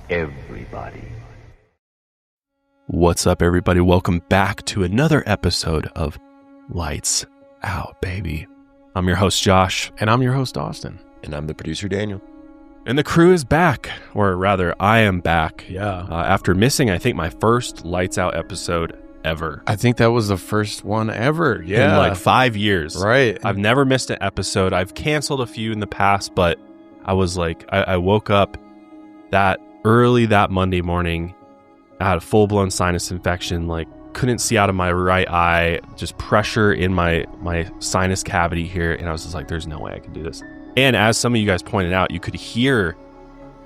everybody. What's up, everybody? Welcome back to another episode of Lights Out, baby. I'm your host, Josh. And I'm your host, Austin. And I'm the producer, Daniel. And the crew is back, or rather, I am back. Yeah. After missing, I think, my first Lights Out episode ever. I think that was the first one ever. Yeah. In like 5 years. Right. I've never missed an episode. I've canceled a few in the past, but I was like, I woke up that early that Monday morning. I had a full-blown sinus infection, like couldn't see out of my right eye, just pressure in my sinus cavity here. And I was just like, there's no way I can do this. And as some of you guys pointed out, you could hear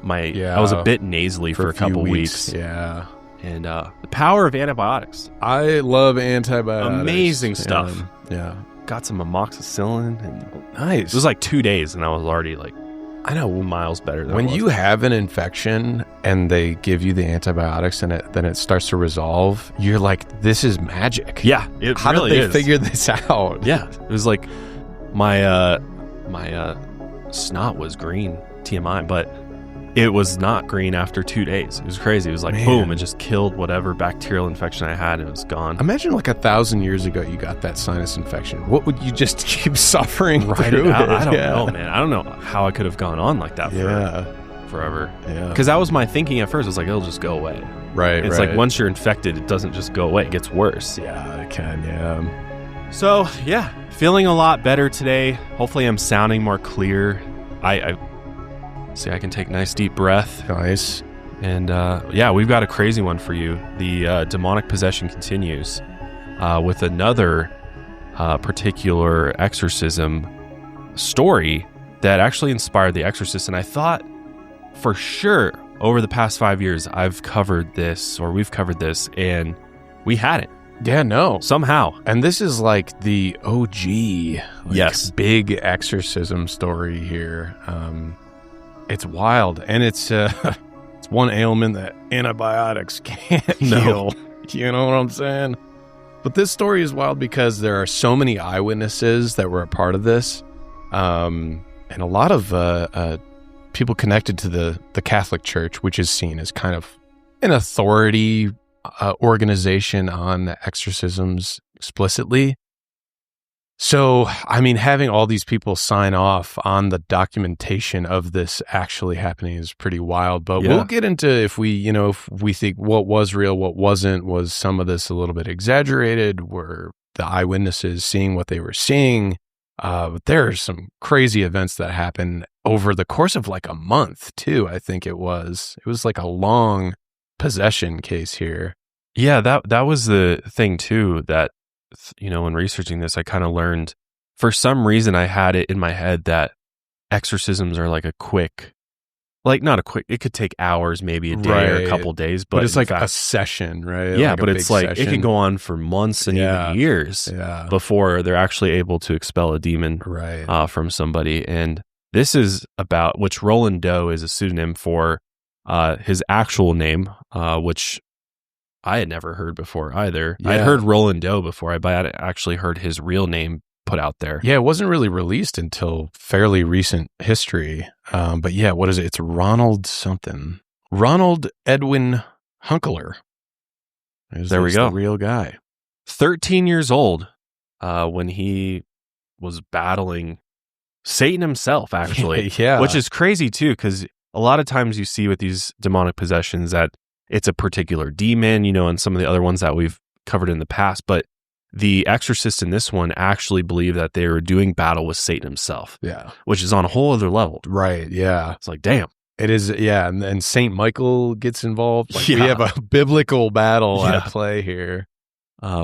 I was a bit nasally for a couple weeks. Yeah. And the power of antibiotics. I love antibiotics. Amazing stuff. Yeah. Got some amoxicillin. And nice. it was like 2 days and I was already like, I know, miles better than when you have an infection and they give you the antibiotics and then it starts to resolve, you're like, this is magic. Yeah, it How really did they is. figure this out? Yeah, it was like my snot was green, TMI, but it was not green after 2 days. It was crazy. It was like, boom, it just killed whatever bacterial infection I had and it was gone. Imagine like 1,000 years ago you got that sinus infection. What would you just keep suffering through it? I don't know, man. I don't know how I could have gone on like that forever. Yeah. Because that was my thinking at first. It was like, it'll just go away. Right, It's like once you're infected, it doesn't just go away. It gets worse. Yeah, it can, yeah. So, yeah, feeling a lot better today. Hopefully I'm sounding more clear. I see I can take a nice deep breath. Nice. And yeah, we've got a crazy one for you. The demonic possession continues with another particular exorcism story that actually inspired The Exorcist. And I thought for sure over the past 5 years, we've covered this, and we hadn't. Yeah, no. Somehow. And this is like the OG, yes, big exorcism story here. It's wild, and it's one ailment that antibiotics can't heal. You know what I'm saying? But this story is wild because there are so many eyewitnesses that were a part of this, and a lot of people connected to the Catholic Church, which is seen as kind of an authority organization on exorcisms explicitly. So, I mean, having all these people sign off on the documentation of this actually happening is pretty wild. But we'll get into if we think what was real, what wasn't. Was some of this a little bit exaggerated? Were the eyewitnesses seeing what they were seeing? But there are some crazy events that happened over the course of like a month, too, I think it was. It was like a long possession case here. Yeah, that was the thing, too, that when researching this, I kind of learned, for some reason, I had it in my head that exorcisms are like it could take hours, maybe a day or a couple days, but it's like a session, right? Yeah, like but it's like it can go on for months and even years before they're actually able to expel a demon from somebody. And this is about, which Roland Doe is a pseudonym for his actual name, which I had never heard before either. Yeah. I'd heard Roland Doe before, but I had actually heard his real name put out there. Yeah, it wasn't really released until fairly recent history. But yeah, what is it? It's Ronald something. Ronald Edwin Hunkeler. There we go. The real guy. 13 years old when he was battling Satan himself, actually. Yeah. Which is crazy, too, because a lot of times you see with these demonic possessions that it's a particular demon, and some of the other ones that we've covered in the past. But the exorcist in this one actually believed that they were doing battle with Satan himself. Yeah. Which is on a whole other level. Right. Yeah. It's like, damn. It is. Yeah. And Saint Michael gets involved. Like we have a biblical battle at play here.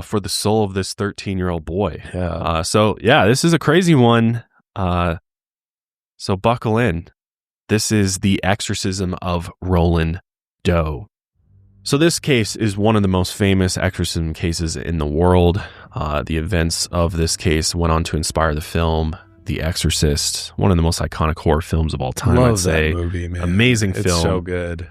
For the soul of this 13-year-old boy. Yeah. So, this is a crazy one. So buckle in. This is the exorcism of Roland Doe. So this case is one of the most famous exorcism cases in the world. The events of this case went on to inspire the film The Exorcist, one of the most iconic horror films of all time. Love that movie, man. Amazing film. It's so good.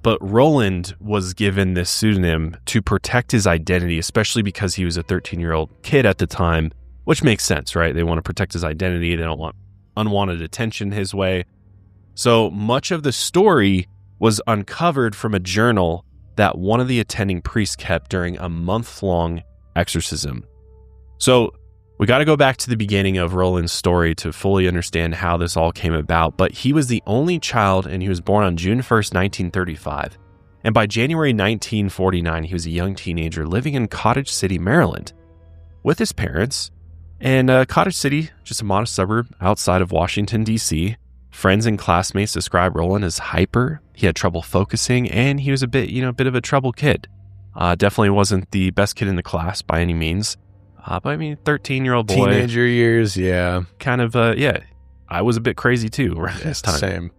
But Roland was given this pseudonym to protect his identity, especially because he was a 13-year-old kid at the time, which makes sense, right? They want to protect his identity. They don't want unwanted attention his way. So much of the story was uncovered from a journal that one of the attending priests kept during a month-long exorcism. So we got to go back to the beginning of Roland's story to fully understand how this all came about, but he was the only child and he was born on June 1st, 1935. And by January 1949, he was a young teenager living in Cottage City, Maryland, with his parents. And Cottage City, just a modest suburb outside of Washington, D.C. Friends and classmates describe Roland as hyper. He had trouble focusing, and he was a bit of a trouble kid. Definitely wasn't the best kid in the class by any means. But I mean, 13-year-old boy. Teenager years, yeah. Kind of, I was a bit crazy too around this time. Same.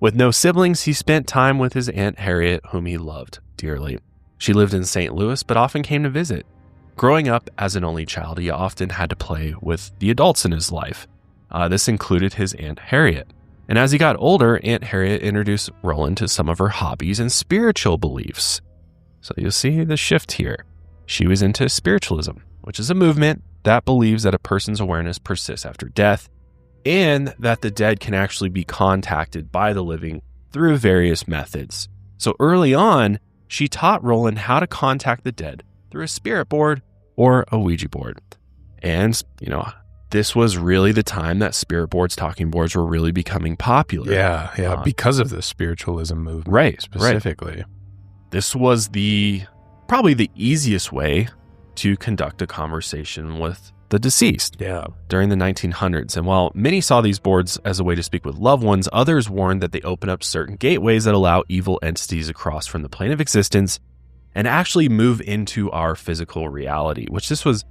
With no siblings, he spent time with his Aunt Harriet, whom he loved dearly. She lived in St. Louis, but often came to visit. Growing up as an only child, he often had to play with the adults in his life. This included his Aunt Harriet. And as he got older, Aunt Harriet introduced Roland to some of her hobbies and spiritual beliefs. So you'll see the shift here. She was into spiritualism, which is a movement that believes that a person's awareness persists after death and that the dead can actually be contacted by the living through various methods. So early on, she taught Roland how to contact the dead through a spirit board or a Ouija board. And, this was really the time that spirit boards, talking boards were really becoming popular. Yeah, because of the spiritualism movement. Right, specifically. Right. This was probably the easiest way to conduct a conversation with the deceased during the 1900s. And while many saw these boards as a way to speak with loved ones, others warned that they open up certain gateways that allow evil entities across from the plane of existence and actually move into our physical reality, which this was,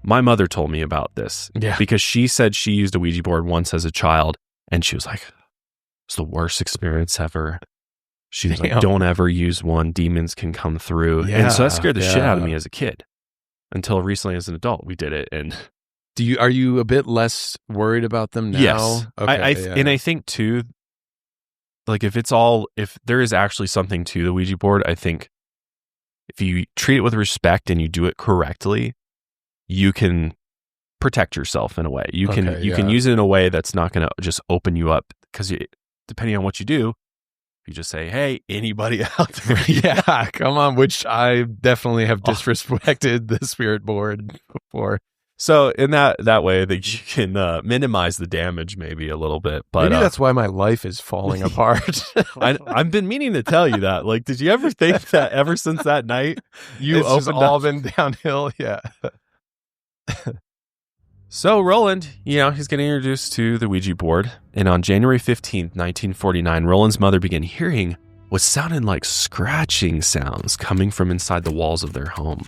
my mother told me about this because she said she used a Ouija board once as a child and she was like, it's the worst experience ever. She was like, don't ever use one. Demons can come through. And so that scared the shit out of me as a kid. Until recently as an adult, we did it. And are you a bit less worried about them now? Yes. Okay, And I think too, like if there is actually something to the Ouija board, I think if you treat it with respect and you do it correctly, you can protect yourself in a way. You can use it in a way that's not going to just open you up, because depending on what you do, you just say, hey, anybody out there? Yeah, come on, which I definitely have disrespected the spirit board before. So in that way that you can minimize the damage maybe a little bit. But maybe that's why my life is falling apart. I've been meaning to tell you that. Like, did you ever think that ever since that night it's all been downhill? Yeah. So Roland, he's getting introduced to the Ouija board. And on January 15th, 1949, Roland's mother began hearing what sounded like scratching sounds coming from inside the walls of their home.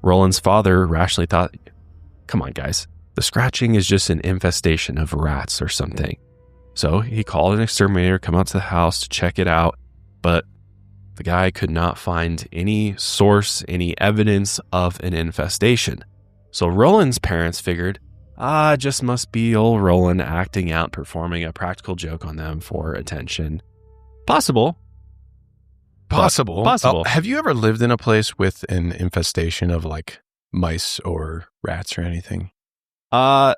Roland's father rationally thought, come on, guys, the scratching is just an infestation of rats or something. So he called an exterminator, come out to the house to check it out. But the guy could not find any source, any evidence of an infestation. So Roland's parents figured, just must be old Roland acting out, performing a practical joke on them for attention. Possible. Have you ever lived in a place with an infestation of like mice or rats or anything? Not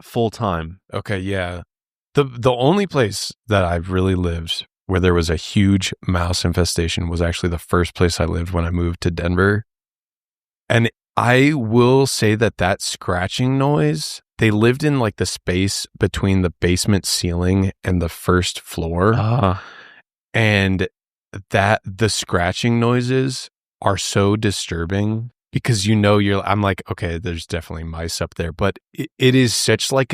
full time. Okay, yeah. The only place that I've really lived where there was a huge mouse infestation was actually the first place I lived when I moved to Denver. And I will say that scratching noise, they lived in like the space between the basement ceiling and the first floor. And that the scratching noises are so disturbing because I'm like, okay, there's definitely mice up there, but it is such like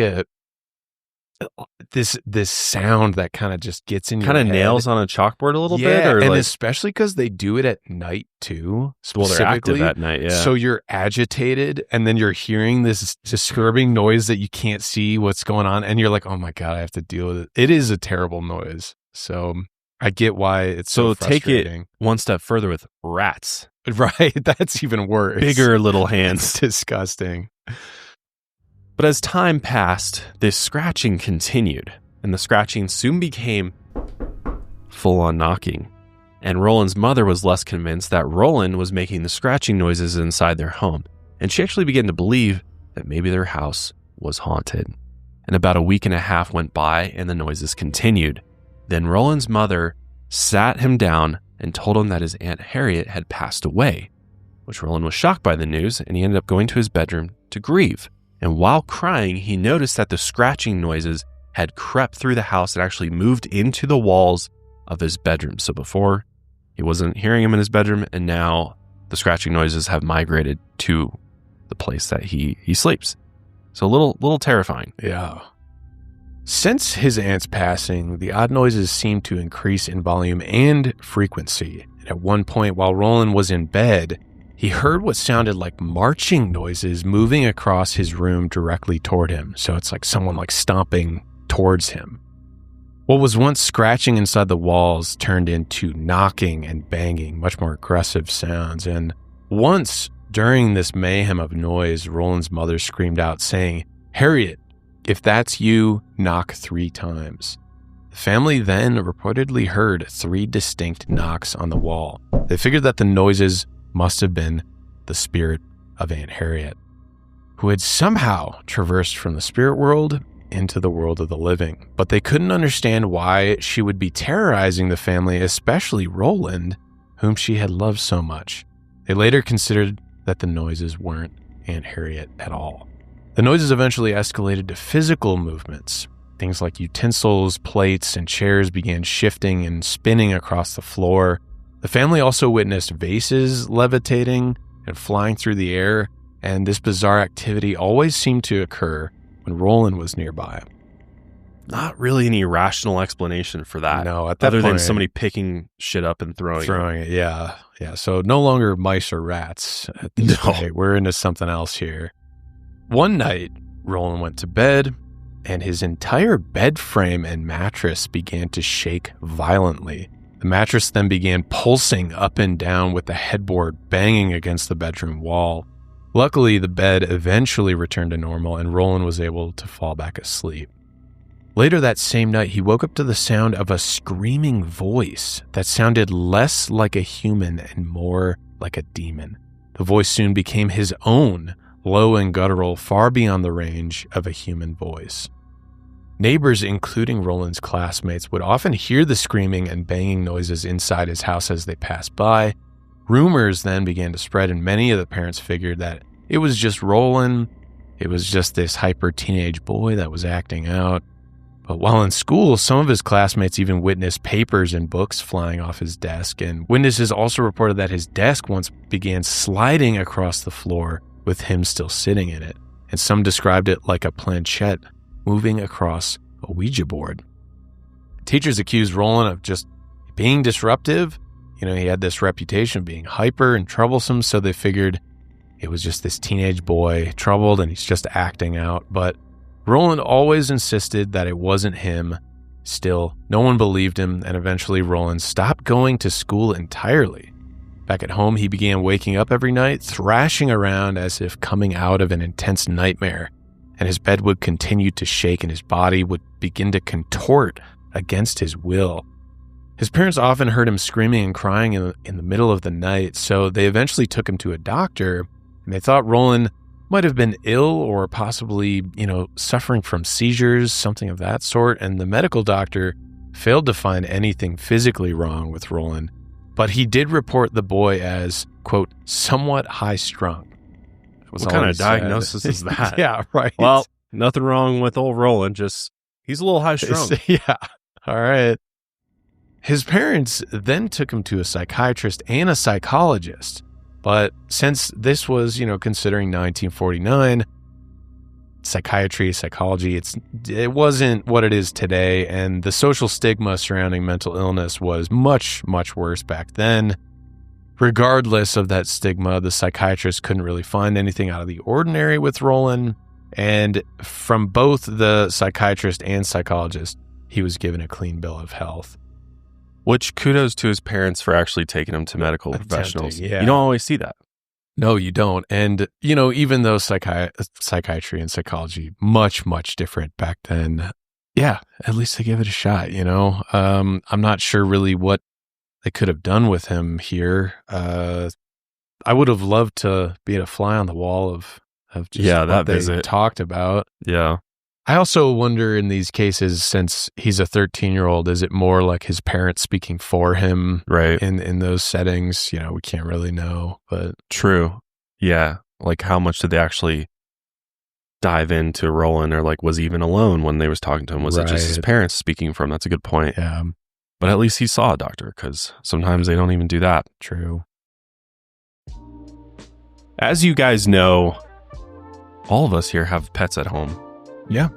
this sound that kind of just gets in your head. Kind of nails on a chalkboard a little bit? Or and especially because they do it at night too. Well, they're active at night, yeah. So you're agitated and then you're hearing this disturbing noise that you can't see what's going on. And you're like, oh my God, I have to deal with it. It is a terrible noise. So I get why it's so frustrating. Take it one step further with rats. Right. That's even worse. Bigger little hands. It's disgusting. But as time passed, this scratching continued, and the scratching soon became full-on knocking. And Roland's mother was less convinced that Roland was making the scratching noises inside their home, and she actually began to believe that maybe their house was haunted. And about a week and a half went by, and the noises continued. Then Roland's mother sat him down and told him that his Aunt Harriet had passed away, which Roland was shocked by the news, and he ended up going to his bedroom to grieve. And while crying, he noticed that the scratching noises had crept through the house and actually moved into the walls of his bedroom. So before, he wasn't hearing him in his bedroom, and now the scratching noises have migrated to the place that he sleeps. So a little terrifying. Yeah. Since his aunt's passing, the odd noises seemed to increase in volume and frequency. And at one point, while Roland was in bed, he heard what sounded like marching noises moving across his room directly toward him. So it's like someone like stomping towards him. What was once scratching inside the walls turned into knocking and banging, much more aggressive sounds. And once during this mayhem of noise, Roland's mother screamed out saying, "Harriet, if that's you, knock 3 times." The family then reportedly heard 3 distinct knocks on the wall. They figured that the noises must have been the spirit of Aunt Harriet, who had somehow traversed from the spirit world into the world of the living. But they couldn't understand why she would be terrorizing the family, especially Roland, whom she had loved so much. They later considered that the noises weren't Aunt Harriet at all. The noises eventually escalated to physical movements. Things like utensils, plates, and chairs began shifting and spinning across the floor. The family also witnessed vases levitating and flying through the air, and this bizarre activity always seemed to occur when Roland was nearby. Not really any rational explanation for that. No, at that other point, than somebody picking shit up and throwing it. Yeah. So no longer mice or rats at this point. We're into something else here. One night, Roland went to bed, and his entire bed frame and mattress began to shake violently. The mattress then began pulsing up and down with the headboard banging against the bedroom wall. Luckily, the bed eventually returned to normal, and Roland was able to fall back asleep. Later that same night, he woke up to the sound of a screaming voice that sounded less like a human and more like a demon. The voice soon became his own, low and guttural, far beyond the range of a human voice. Neighbors, including Roland's classmates, would often hear the screaming and banging noises inside his house as they passed by. Rumors then began to spread, and many of the parents figured that it was just Roland. It was just this hyper teenage boy that was acting out. But while in school, some of his classmates even witnessed papers and books flying off his desk, and witnesses also reported that his desk once began sliding across the floor with him still sitting in it, and some described it like a planchette moving across a Ouija board. Teachers accused Roland of just being disruptive. He had this reputation of being hyper and troublesome, so they figured it was just this teenage boy, troubled, and he's just acting out. But Roland always insisted that it wasn't him. Still, no one believed him, and eventually Roland stopped going to school entirely. Back at home, he began waking up every night, thrashing around as if coming out of an intense nightmare, and his bed would continue to shake and his body would begin to contort against his will. His parents often heard him screaming and crying in the middle of the night, so they eventually took him to a doctor, and they thought Roland might have been ill or possibly, suffering from seizures, something of that sort, and the medical doctor failed to find anything physically wrong with Roland, but he did report the boy as, quote, somewhat high-strung. What kind of diagnosis is that? Yeah, right. Well, nothing wrong with old Roland, just he's a little high-strung. Yeah, all right. His parents then took him to a psychiatrist and a psychologist. But since this was, considering 1949, psychiatry, psychology, it wasn't what it is today. And the social stigma surrounding mental illness was much, much worse back then. Regardless of that stigma, the psychiatrist couldn't really find anything out of the ordinary with Roland. And from both the psychiatrist and psychologist, he was given a clean bill of health. Which kudos to his parents for actually taking him to medical professionals. Yeah. You don't always see that. No, you don't. And, even though psychiatry and psychology, much, much different back then, yeah, at least they gave it a shot, I'm not sure really what they could have done with him here. I would have loved to be a fly on the wall of just that they visit. Talked about. Yeah. I also wonder in these cases, since he's a 13-year-old, is it more like his parents speaking for him? Right. In those settings, we can't really know, but True. Yeah. Like how much did they actually dive into Roland, or like was he even alone when they was talking to him? Was it just his parents speaking for him? That's a good point. Yeah. But at least he saw a doctor, because sometimes they don't even do that. True. As you guys know, all of us here have pets at home. Yeah.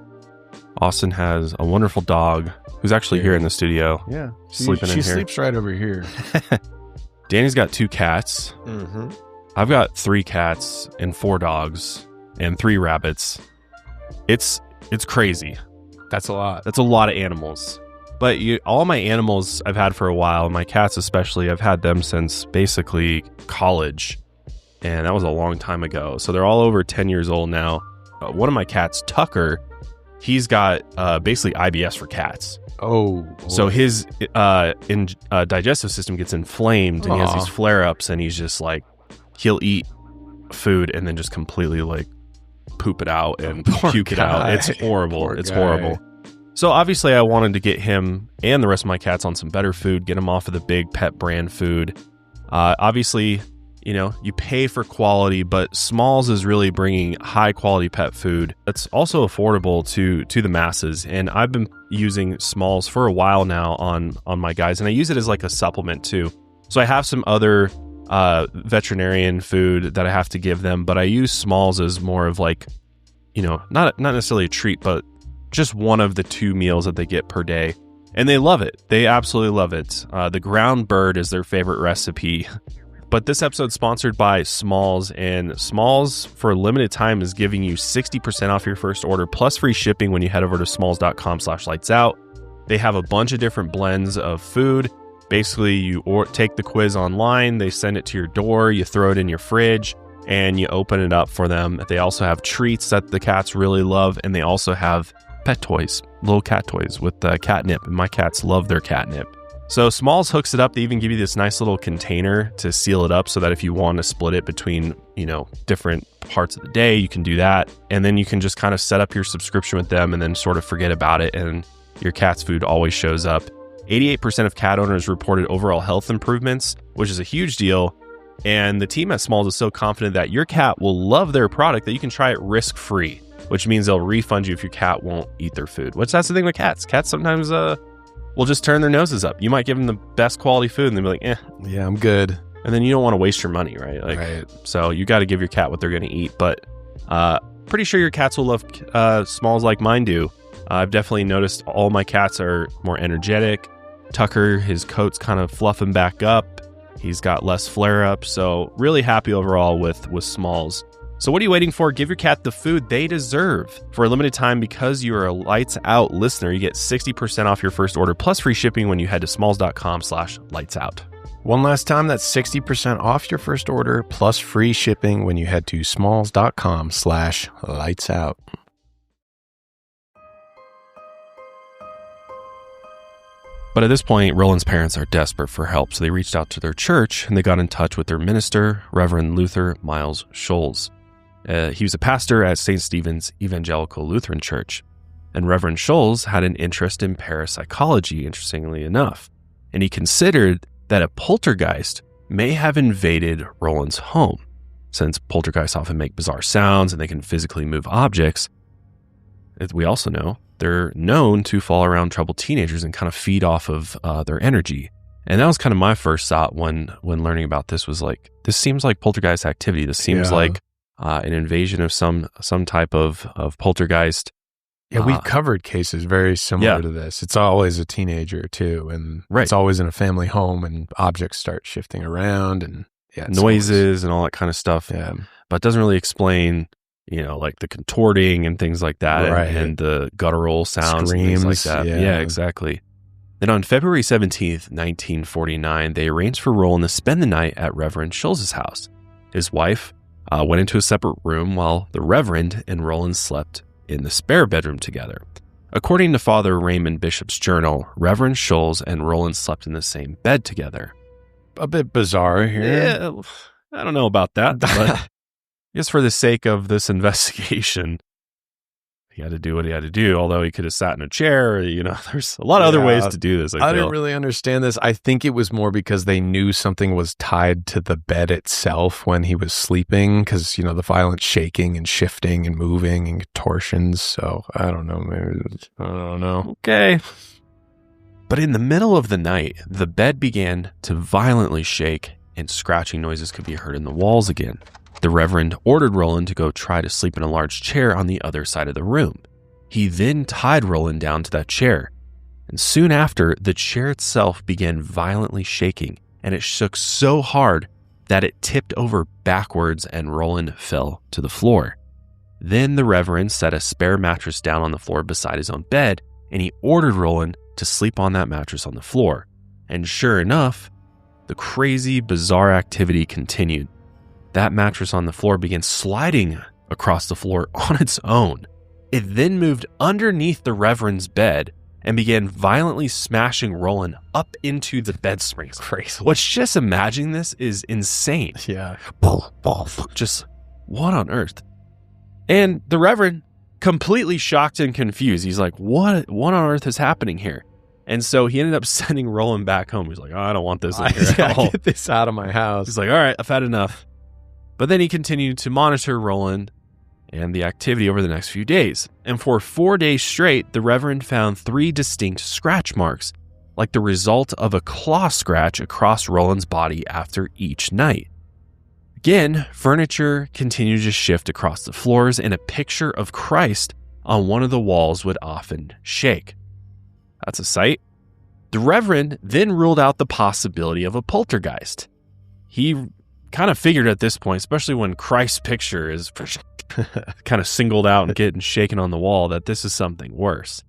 Austin has a wonderful dog who's actually here in the studio. Yeah. Sleeping in here. She sleeps right over here. Danny's got 2 cats. Mm-hmm. I've got 3 cats and 4 dogs and 3 rabbits. It's crazy. That's a lot. That's a lot of animals. But all my animals I've had for a while, my cats especially, I've had them since basically college. And that was a long time ago. So they're all over 10 years old now. One of my cats, Tucker, he's got basically IBS for cats. Oh. Boy. So his digestive system gets inflamed, and he has these flare-ups, and he's just like, he'll eat food and then just completely like poop it out and puke it out. It's horrible. It's horrible. So obviously I wanted to get him and the rest of my cats on some better food, get them off of the big pet brand food. Obviously, you pay for quality, but Smalls is really bringing high quality pet food that's also affordable to the masses. And I've been using Smalls for a while now on my guys, and I use it as like a supplement too. So I have some other veterinarian food that I have to give them, but I use Smalls as more of like, not necessarily a treat, but just one of the 2 meals that they get per day. And they love it. They absolutely love it. The ground bird is their favorite recipe. But this episode's sponsored by Smalls, and Smalls for a limited time is giving you 60% off your first order plus free shipping when you head over to smalls.com/lightsout. They have a bunch of different blends of food. Basically, you take the quiz online, they send it to your door, you throw it in your fridge, and you open it up for them. They also have treats that the cats really love, and they also have pet toys, little cat toys with catnip, and my cats love their catnip. So Smalls hooks it up. They even give you this nice little container to seal it up so that if you want to split it between, different parts of the day, you can do that. And then you can just kind of set up your subscription with them and then sort of forget about it. And your cat's food always shows up. 88% of cat owners reported overall health improvements, which is a huge deal. And the team at Smalls is so confident that your cat will love their product that you can try it risk-free, which means they'll refund you if your cat won't eat their food, which that's the thing with cats. Cats sometimes, will just turn their noses up. You might give them the best quality food and they'll be like, yeah, I'm good. And then you don't want to waste your money, right? Right. So you got to give your cat what they're going to eat. But pretty sure your cats will love Smalls like mine do. I've definitely noticed all my cats are more energetic. Tucker, his coat's kind of fluffing back up. He's got less flare-ups. So really happy overall with Smalls. So what are you waiting for? Give your cat the food they deserve. For a limited time, because you are a Lights Out listener, you get 60% off your first order plus free shipping when you head to smalls.com/lightsout. One last time, that's 60% off your first order plus free shipping when you head to smalls.com/lightsout. But at this point, Roland's parents are desperate for help, so they reached out to their church and they got in touch with their minister, Reverend Luther Miles Scholes. He was a pastor at St. Stephen's Evangelical Lutheran Church, and Reverend Scholes had an interest in parapsychology, interestingly enough, and he considered that a poltergeist may have invaded Roland's home. Since poltergeists often make bizarre sounds and they can physically move objects, as we also know, they're known to follow around troubled teenagers and kind of feed off of their energy. And that was kind of my first thought when learning about this, was like, this seems like poltergeist activity. This seems like an invasion of some type of poltergeist. Yeah, we've covered cases very similar to this. It's always a teenager too, and it's always in a family home, and objects start shifting around, and noises and all that kind of stuff. Yeah, but it doesn't really explain, like the contorting and things like that, and the guttural sounds, screams, and things like that. Yeah, exactly. Then on February 17th, 1949, they arranged for Roland to spend the night at Reverend Scholes' house. His wife went into a separate room while the Reverend and Roland slept in the spare bedroom together. According to Father Raymond Bishop's journal, Reverend Scholes and Roland slept in the same bed together. A bit bizarre here. Yeah, I don't know about that, but I guess for the sake of this investigation, he had to do what he had to do, although he could have sat in a chair. Or, there's a lot of other ways to do this. I didn't really understand this. I think it was more because they knew something was tied to the bed itself when he was sleeping, because, the violent shaking and shifting and moving and contortions. So I don't know. I don't know. Okay. But in the middle of the night, the bed began to violently shake and scratching noises could be heard in the walls again. The Reverend ordered Roland to go try to sleep in a large chair on the other side of the room. He then tied Roland down to that chair. And soon after, the chair itself began violently shaking, and it shook so hard that it tipped over backwards and Roland fell to the floor. Then the Reverend set a spare mattress down on the floor beside his own bed, and he ordered Roland to sleep on that mattress on the floor. And sure enough, the crazy, bizarre activity continued. That mattress on the floor began sliding across the floor on its own. It then moved underneath the Reverend's bed and began violently smashing Roland up into the bed springs. Crazy. What's just imagining this is insane. Yeah. Just what on earth? And the Reverend, completely shocked and confused. He's like, what on earth is happening here? And so he ended up sending Roland back home. He's like, I don't want this in here at all. Get this out of my house. He's like, all right, I've had enough. But then he continued to monitor Roland and the activity over the next few days. And for 4 days straight, the Reverend found 3 distinct scratch marks, like the result of a claw scratch across Roland's body after each night. Again, furniture continued to shift across the floors, and a picture of Christ on one of the walls would often shake. That's a sight. The Reverend then ruled out the possibility of a poltergeist. He kind of figured at this point, especially when Christ's picture is kind of singled out and getting shaken on the wall, that this is something worse.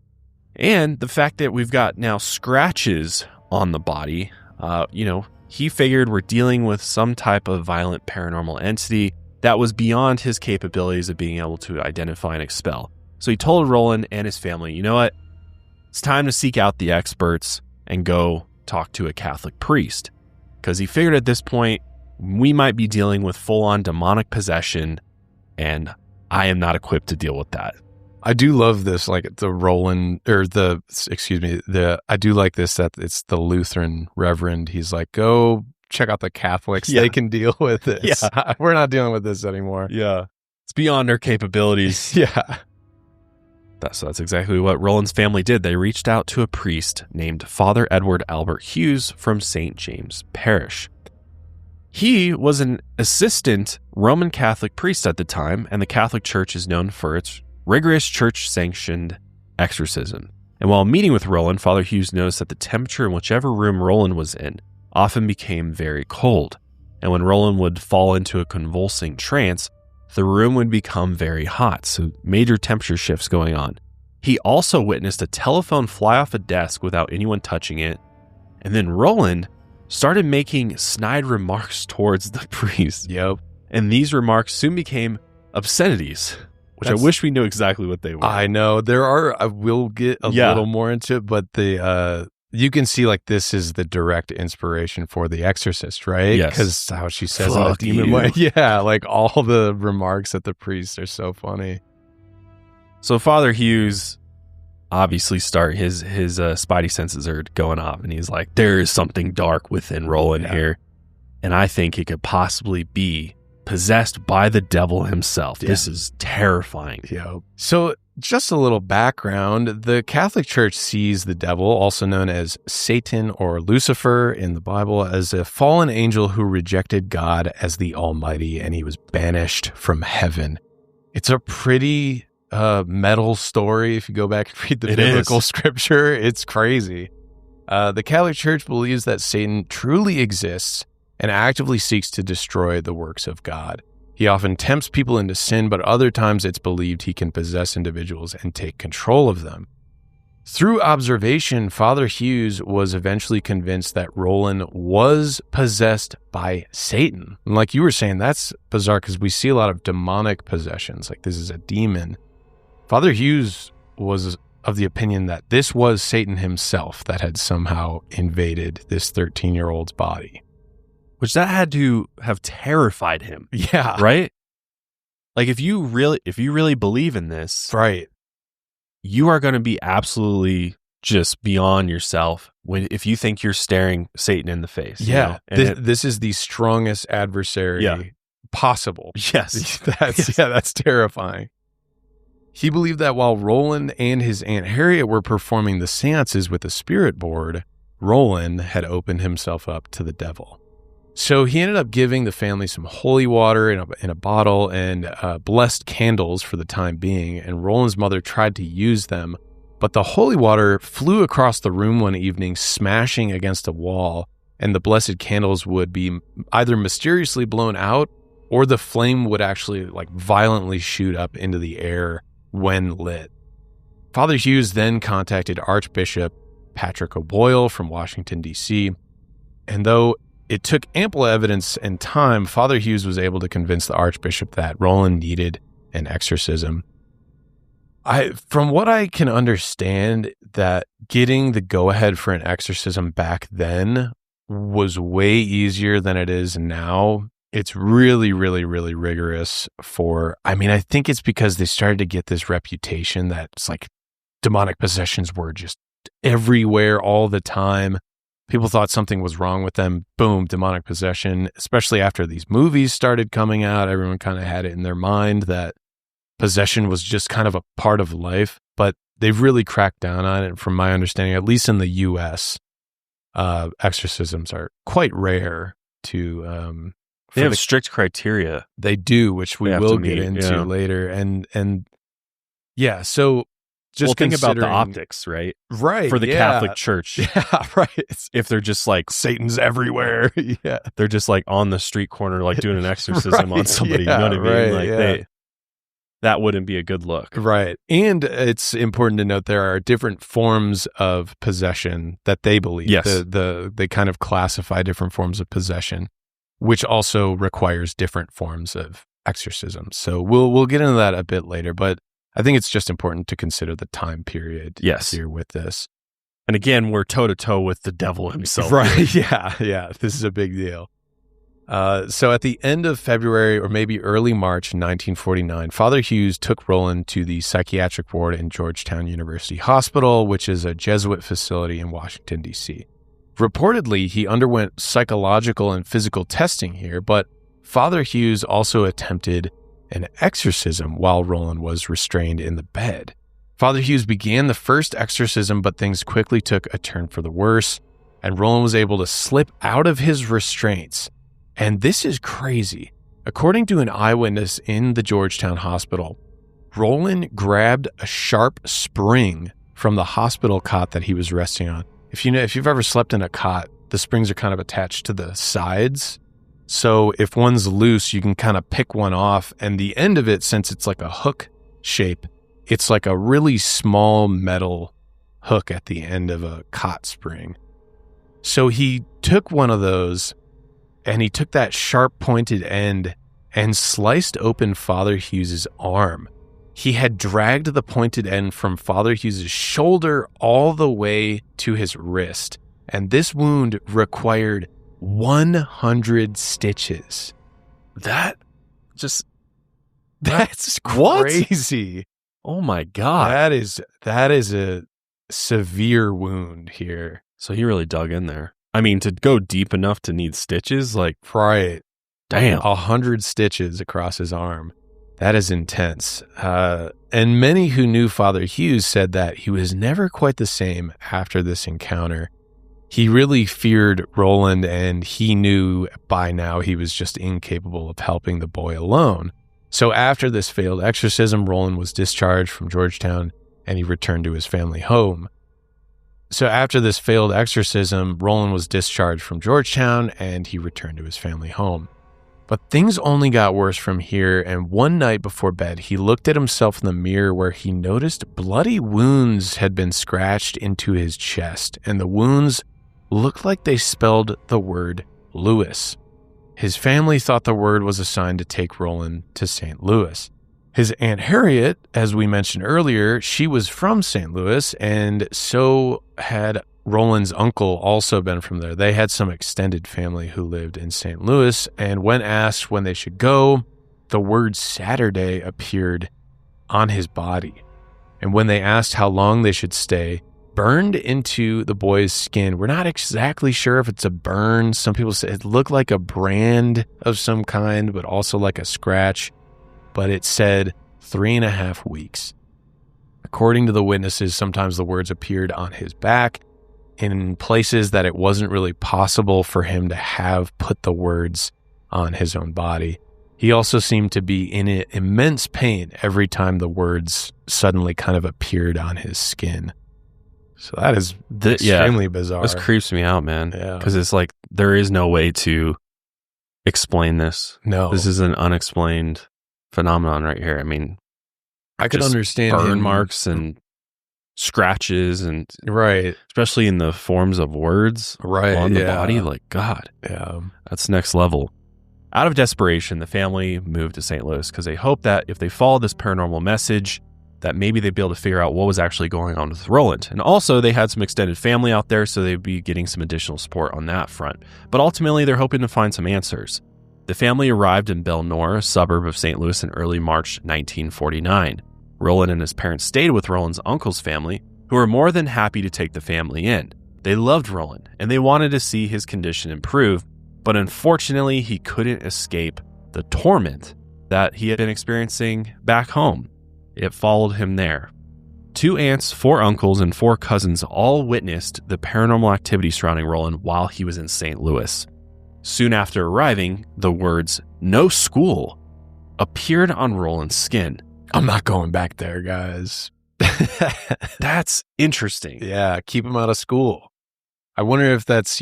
And the fact that we've got now scratches on the body, he figured we're dealing with some type of violent paranormal entity that was beyond his capabilities of being able to identify and expel. So he told Roland and his family, you know what? It's time to seek out the experts and go talk to a Catholic priest. Because he figured at this point, we might be dealing with full-on demonic possession, and I am not equipped to deal with that. I do love this, like I do like this, that it's the Lutheran Reverend. He's like, go check out the Catholics. Yeah. They can deal with this. Yeah. We're not dealing with this anymore. Yeah. It's beyond their capabilities. Yeah. That's exactly what Roland's family did. They reached out to a priest named Father Edward Albert Hughes from St. James Parish. He was an assistant Roman Catholic priest at the time, and the Catholic Church is known for its rigorous church-sanctioned exorcism. And while meeting with Roland, Father Hughes noticed that the temperature in whichever room Roland was in often became very cold. And when Roland would fall into a convulsing trance, the room would become very hot, so major temperature shifts going on. He also witnessed a telephone fly off a desk without anyone touching it. And then Roland started making snide remarks towards the priest. Yep. And these remarks soon became obscenities, which I wish we knew exactly what they were. I know. There are, I will get a little more into it, but you can see like this is the direct inspiration for The Exorcist, right? Yes. Because how she says Fuck in a demon way. Yeah, like all the remarks at the priest are so funny. So Father Hughes obviously his spidey senses are going off, and he's like, there is something dark within Roland here, and I think it could possibly be possessed by the devil himself. Yeah. This is terrifying. Yeah. So just a little background. The Catholic Church sees the devil, also known as Satan or Lucifer in the Bible, as a fallen angel who rejected God as the Almighty, and he was banished from heaven. It's a pretty metal story. If you go back and read the biblical scripture, it's crazy. The Catholic Church believes that Satan truly exists and actively seeks to destroy the works of God. He often tempts people into sin, but other times it's believed he can possess individuals and take control of them. Through observation, Father Hughes was eventually convinced that Roland was possessed by Satan. And like you were saying, that's bizarre because we see a lot of demonic possessions, like this is a demon. Father Hughes was of the opinion that this was Satan himself that had somehow invaded this 13-year-old's body. Which that had to have terrified him. Yeah. Right? Like if you really believe in this, right, you are going to be absolutely just beyond yourself if you think you're staring Satan in the face. Yeah. You know? This is the strongest adversary possible. Yes. That's terrifying. He believed that while Roland and his Aunt Harriet were performing the seances with the spirit board, Roland had opened himself up to the devil. So he ended up giving the family some holy water in a bottle and blessed candles for the time being, and Roland's mother tried to use them, but the holy water flew across the room one evening, smashing against a wall, and the blessed candles would be either mysteriously blown out or the flame would actually like violently shoot up into the air when lit. Father Hughes then contacted Archbishop Patrick O'Boyle from Washington, D.C., and though it took ample evidence and time, Father Hughes was able to convince the Archbishop that Roland needed an exorcism. From what I can understand, that getting the go-ahead for an exorcism back then was way easier than it is now. It's really, really, really rigorous I think it's because they started to get this reputation that it's like demonic possessions were just everywhere all the time. People thought something was wrong with them. Boom, demonic possession. Especially after these movies started coming out, everyone kind of had it in their mind that possession was just kind of a part of life. But they've really cracked down on it. From my understanding, at least in the U.S., exorcisms are quite rare to... They have strict criteria. They do, which we will get into later. And yeah, so just think about the optics, right? Right. For the Catholic Church. Yeah, right. If they're just like Satan's everywhere. Yeah. They're just like on the street corner, like doing an exorcism on somebody. You know what I mean? Like that wouldn't be a good look. Right. And it's important to note there are different forms of possession that they believe. Yes. They kind of classify different forms of possession, which also requires different forms of exorcism. So we'll get into that a bit later, but I think it's just important to consider the time period here with this. And again, we're toe-to-toe with the devil himself. Right, yeah. This is a big deal. So at the end of February or maybe early March 1949, Father Hughes took Roland to the psychiatric ward in Georgetown University Hospital, which is a Jesuit facility in Washington, D.C. Reportedly, he underwent psychological and physical testing here, but Father Hughes also attempted an exorcism while Roland was restrained in the bed. Father Hughes began the first exorcism, but things quickly took a turn for the worse, and Roland was able to slip out of his restraints. And this is crazy. According to an eyewitness in the Georgetown hospital, Roland grabbed a sharp spring from the hospital cot that he was resting on. If you've ever slept in a cot, the springs are kind of attached to the sides. So if one's loose, you can kind of pick one off. And the end of it, since it's like a hook shape, it's like a really small metal hook at the end of a cot spring. So he took one of those and he took that sharp pointed end and sliced open Father Hughes's arm. He had dragged the pointed end from Father Hughes's shoulder all the way to his wrist, and this wound required 100 stitches. That's crazy. Oh my God. That is a severe wound here. So he really dug in there. I mean, to go deep enough to need stitches, like, right. Damn. 100 stitches across his arm. That is intense. And many who knew Father Hughes said that he was never quite the same after this encounter. He really feared Roland, and he knew by now he was just incapable of helping the boy alone. So after this failed exorcism, Roland was discharged from Georgetown, and he returned to his family home. So after this failed exorcism, Roland was discharged from Georgetown, and he returned to his family home. But things only got worse from here, and one night before bed, he looked at himself in the mirror where he noticed bloody wounds had been scratched into his chest, and the wounds looked like they spelled the word Louis. His family thought the word was a sign to take Roland to St. Louis. His Aunt Harriet, as we mentioned earlier, she was from St. Louis, and so had Roland's uncle also been from there. They had some extended family who lived in St. Louis, and when asked when they should go, the word Saturday appeared on his body. And when they asked how long they should stay, burned into the boy's skin. We're not exactly sure if it's a burn. Some people say it looked like a brand of some kind, but also like a scratch. But it said 3.5 weeks. According to the witnesses, sometimes the words appeared on his back in places that it wasn't really possible for him to have put the words on his own body. He also seemed to be in immense pain every time the words suddenly kind of appeared on his skin. So that is extremely bizarre. This creeps me out, man. Yeah. Because it's like there is no way to explain this. No. This is an unexplained phenomenon right here. I mean, I could understand burn marks and scratches, and right, especially in the forms of words on the body. Like, God, that's next level. Out of desperation, the family moved to St. Louis because they hoped that if they followed this paranormal message, that maybe they'd be able to figure out what was actually going on with Roland. And also, they had some extended family out there, so they'd be getting some additional support on that front. But ultimately, they're hoping to find some answers. The family arrived in Belle Noire, a suburb of St. Louis, in early March 1949. Roland and his parents stayed with Roland's uncle's family, who were more than happy to take the family in. They loved Roland, and they wanted to see his condition improve, but unfortunately, he couldn't escape the torment that he had been experiencing back home. It followed him there. 2 aunts, 4 uncles, and 4 cousins all witnessed the paranormal activity surrounding Roland while he was in St. Louis. Soon after arriving, the words, "no school," appeared on Roland's skin. I'm not going back there, guys. That's interesting. Yeah, keep him out of school. I wonder if that's,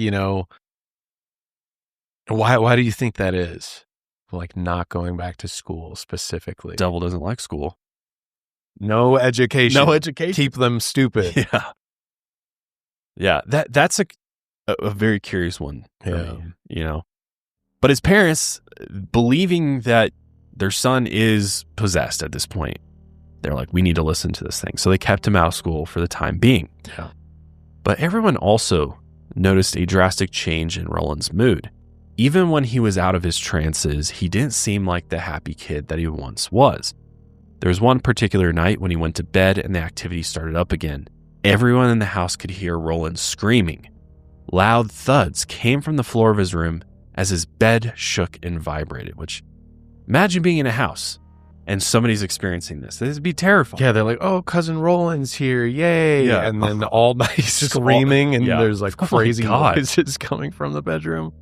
why do you think that is? Like not going back to school specifically. Devil doesn't like school. No education. No education. Keep them stupid. Yeah. Yeah, that's a very curious one for me, But his parents, believing that their son is possessed at this point, they're like, we need to listen to this thing. So they kept him out of school for the time being. Yeah. But everyone also noticed a drastic change in Roland's mood. Even when he was out of his trances, he didn't seem like the happy kid that he once was. There was one particular night when he went to bed and the activity started up again. Everyone in the house could hear Roland screaming. Loud thuds came from the floor of his room as his bed shook and vibrated, which, imagine being in a house and somebody's experiencing this. This would be terrifying. Yeah, they're like, oh, cousin Roland's here, yay. Yeah. And then all night screaming and there's like crazy noises coming from the bedroom.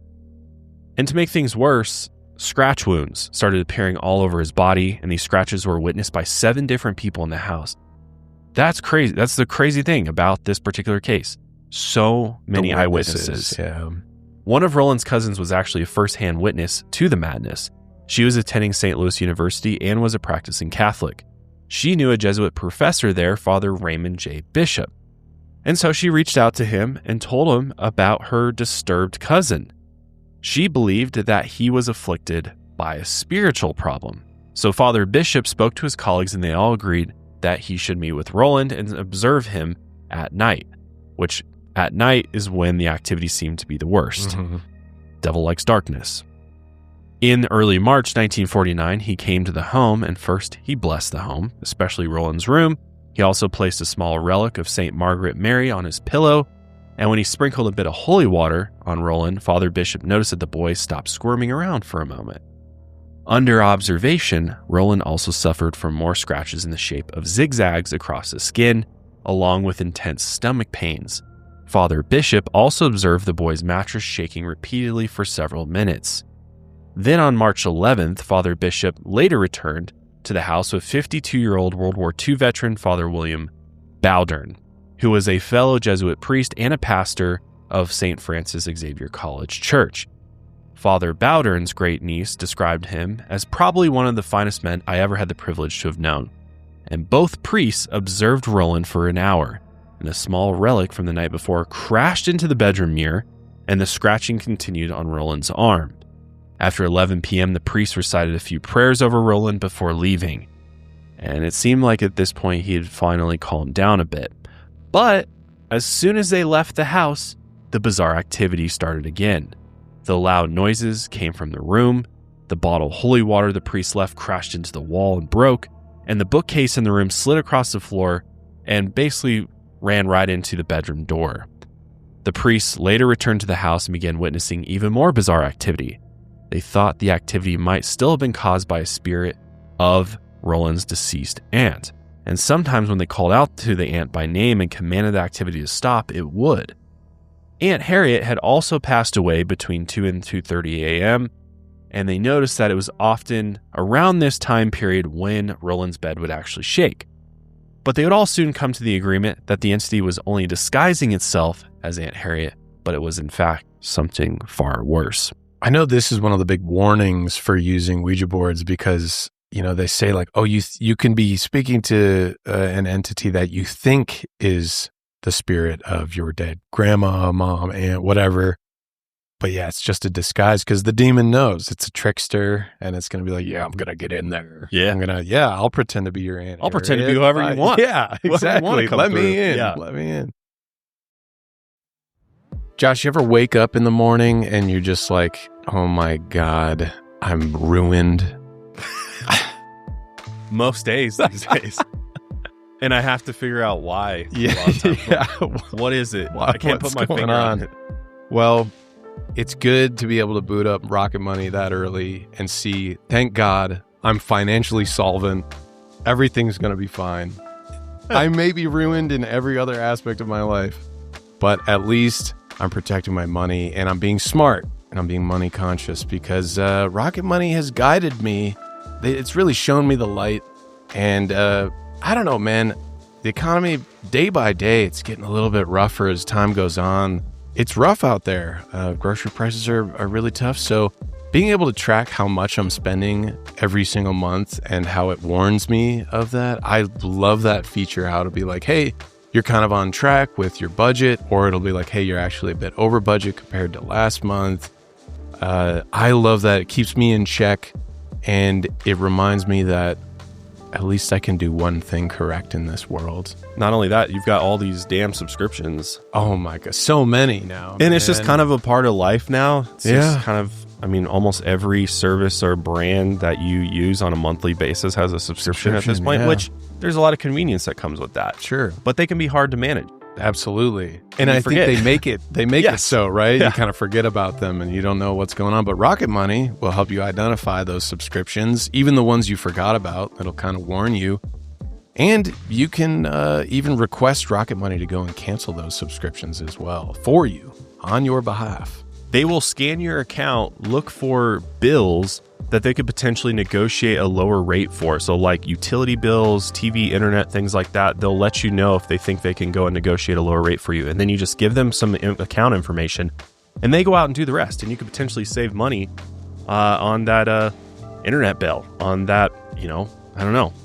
And to make things worse, scratch wounds started appearing all over his body, and these scratches were witnessed by 7 different people in the house. That's crazy. That's the crazy thing about this particular case. So many eyewitnesses. Yeah. One of Roland's cousins was actually a first-hand witness to the madness. She was attending St. Louis University and was a practicing Catholic. She knew a Jesuit professor there, Father Raymond J. Bishop. And so she reached out to him and told him about her disturbed cousin. She believed that he was afflicted by a spiritual problem. So Father Bishop spoke to his colleagues and they all agreed that he should meet with Roland and observe him at night, which at night is when the activity seemed to be the worst. Mm-hmm. Devil likes darkness. In early March 1949, he came to the home and first he blessed the home, especially Roland's room. He also placed a small relic of St. Margaret Mary on his pillow. And when he sprinkled a bit of holy water on Roland, Father Bishop noticed that the boy stopped squirming around for a moment. Under observation, Roland also suffered from more scratches in the shape of zigzags across his skin, along with intense stomach pains. Father Bishop also observed the boy's mattress shaking repeatedly for several minutes. Then on March 11th, Father Bishop later returned to the house with 52-year-old World War II veteran Father William Bowdern, who was a fellow Jesuit priest and a pastor of St. Francis Xavier College Church. Father Bowdern's great-niece described him as probably one of the finest men I ever had the privilege to have known. And both priests observed Roland for an hour, and a small relic from the night before crashed into the bedroom mirror, and the scratching continued on Roland's arm. After 11 p.m., the priest recited a few prayers over Roland before leaving. And it seemed like at this point he had finally calmed down a bit. But as soon as they left the house, the bizarre activity started again. The loud noises came from the room. The bottle of holy water the priest left crashed into the wall and broke. and the bookcase in the room slid across the floor and basically ran right into the bedroom door. The priests later returned to the house and began witnessing even more bizarre activity. They thought the activity might still have been caused by a spirit of Roland's deceased aunt, and sometimes when they called out to the aunt by name and commanded the activity to stop, it would. Aunt Harriet had also passed away between 2 and 2:30 a.m., and they noticed that it was often around this time period when Roland's bed would actually shake. But they would all soon come to the agreement that the entity was only disguising itself as Aunt Harriet, but it was in fact something far worse. I know this is one of the big warnings for using Ouija boards because, they say like, oh, you can be speaking to an entity that you think is the spirit of your dead grandma, mom, aunt, whatever. But yeah, it's just a disguise because the demon knows it's a trickster and it's going to be like, yeah, I'm going to get in there. Yeah. I'll pretend to be your aunt. I'll pretend to be whoever you want. Yeah, exactly. Let me in. Yeah. Let me in. Josh, you ever wake up in the morning and you're just like, oh my God, I'm ruined? Most days these days. And I have to figure out why. Yeah. What is it? I can't put my finger on it. Well, it's good to be able to boot up Rocket Money that early and see, thank God, I'm financially solvent. Everything's going to be fine. I may be ruined in every other aspect of my life, but at least I'm protecting my money and I'm being smart and I'm being money conscious because Rocket Money has guided me. It's really shown me the light. And I don't know, man, the economy day by day, it's getting a little bit rougher as time goes on. It's rough out there. Grocery prices are really tough. So being able to track how much I'm spending every single month and how it warns me of that, I love that feature, how to be like, hey, you're kind of on track with your budget, or it'll be like, hey, you're actually a bit over budget compared to last month. I love that. It keeps me in check, and it reminds me that at least I can do one thing correct in this world. Not only that, you've got all these damn subscriptions. Oh my God, so many now. And it's just kind of a part of life now. It's Yeah. just kind of, almost every service or brand that you use on a monthly basis has a subscription at this point, yeah. which there's a lot of convenience that comes with that. Sure. But they can be hard to manage. Absolutely. And You I forget. think they make it so, right? Yeah. You kind of forget about them and you don't know what's going on. But Rocket Money will help you identify those subscriptions, even the ones you forgot about. It'll kind of warn you. And you can even request Rocket Money to go and cancel those subscriptions as well for you on your behalf. They will scan your account, look for bills that they could potentially negotiate a lower rate for. So like utility bills, TV, internet, things like that. They'll let you know if they think they can go and negotiate a lower rate for you. And then you just give them some account information and they go out and do the rest. And you could potentially save money on that internet bill, on that,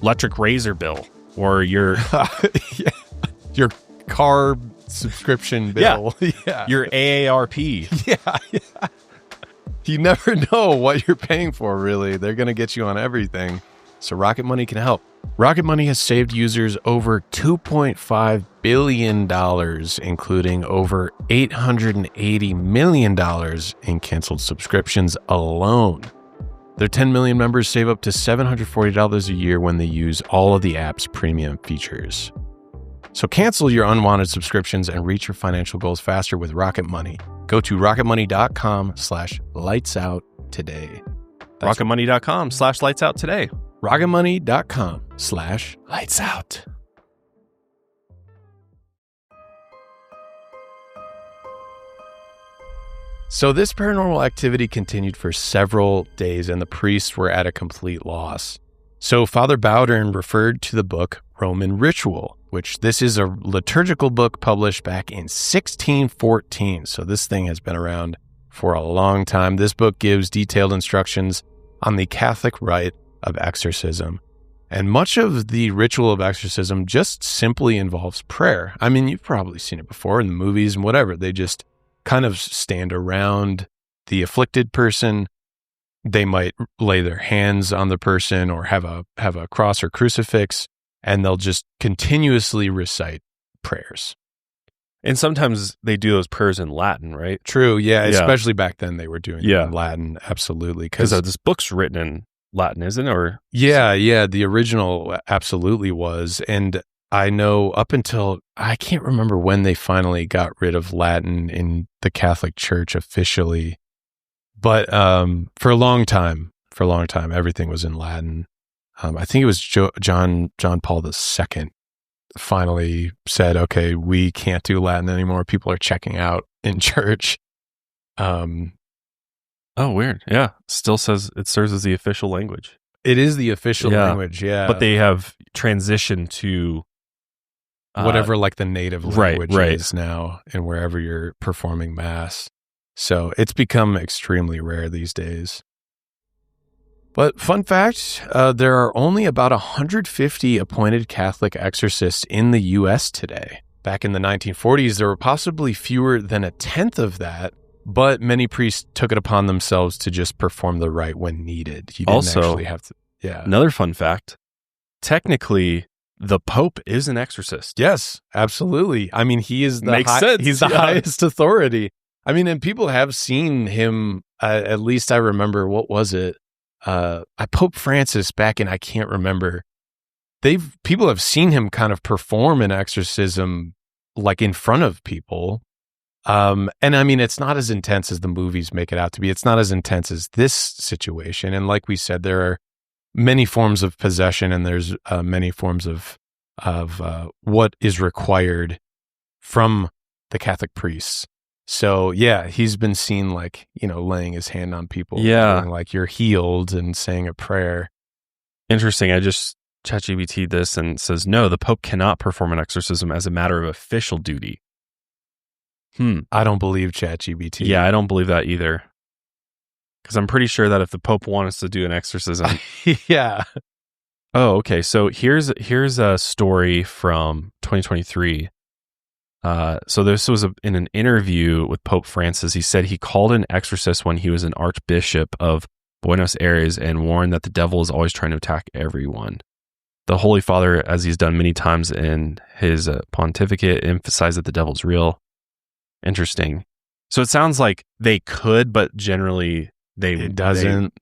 electric razor bill, or your your car subscription bill. Yeah. Your AARP. Yeah. You never know what you're paying for, really. They're going to get you on everything. So Rocket Money can help. Rocket Money has saved users over $2.5 billion, including over $880 million in canceled subscriptions alone. Their 10 million members save up to $740 a year when they use all of the app's premium features. So cancel your unwanted subscriptions and reach your financial goals faster with Rocket Money. Go to rocketmoney.com/lightsout today. Rocketmoney.com/lightsout today. rocketmoney.com/lightsout. So this paranormal activity continued for several days and the priests were at a complete loss. So Father Bowdern referred to the book Roman Ritual, which this is a liturgical book published back in 1614. So this thing has been around for a long time. This book gives detailed instructions on the Catholic rite of exorcism. And much of the ritual of exorcism just simply involves prayer. I mean, you've probably seen it before in the movies and whatever. They just kind of stand around the afflicted person. They might lay their hands on the person or have a cross or crucifix, and they'll just continuously recite prayers. And sometimes they do those prayers in Latin, right? True, yeah. Especially back then they were doing it Yeah. in Latin, absolutely. Because this book's written in Latin, isn't it? Or Yeah, the original absolutely was. And I know up until, I can't remember when they finally got rid of Latin in the Catholic Church officially, but for a long time, everything was in Latin. I think it was John Paul II finally said, okay, we can't do Latin anymore. People are checking out in church. Oh, weird. Yeah. Still says it serves as the official language. It is the official language, yeah. But they have transitioned to whatever like the native language is now, and wherever you're performing mass. So it's become extremely rare these days. But fun fact, there are only about 150 appointed Catholic exorcists in the U.S. today. Back in the 1940s, there were possibly fewer than a tenth of that, but many priests took it upon themselves to just perform the rite when needed. You didn't actually have to. Yeah. Another fun fact, technically, the Pope is an exorcist. Yes, absolutely. I mean, he is Makes sense. He's the highest authority. I mean, and people have seen him, at least I remember, what was it? Pope Francis back in, I can't remember. People have seen him kind of perform an exorcism like in front of people. And I mean, it's not as intense as the movies make it out to be. It's not as intense as this situation. And like we said, there are many forms of possession, and there's many forms of what is required from the Catholic priests. So yeah, he's been seen like, laying his hand on people, like you're healed, and saying a prayer. Interesting. I just ChatGPT'd this and says, no, the Pope cannot perform an exorcism as a matter of official duty. I don't believe ChatGPT. Yeah, I don't believe that either. Because I'm pretty sure that if the Pope wanted to do an exorcism. Yeah. Oh, okay. So here's a story from 2023. So this was in an interview with Pope Francis. He said he called an exorcist when he was an archbishop of Buenos Aires and warned that the devil is always trying to attack everyone. The Holy Father, as he's done many times in his pontificate, emphasized that the devil's real. Interesting. So it sounds like they could, but generally they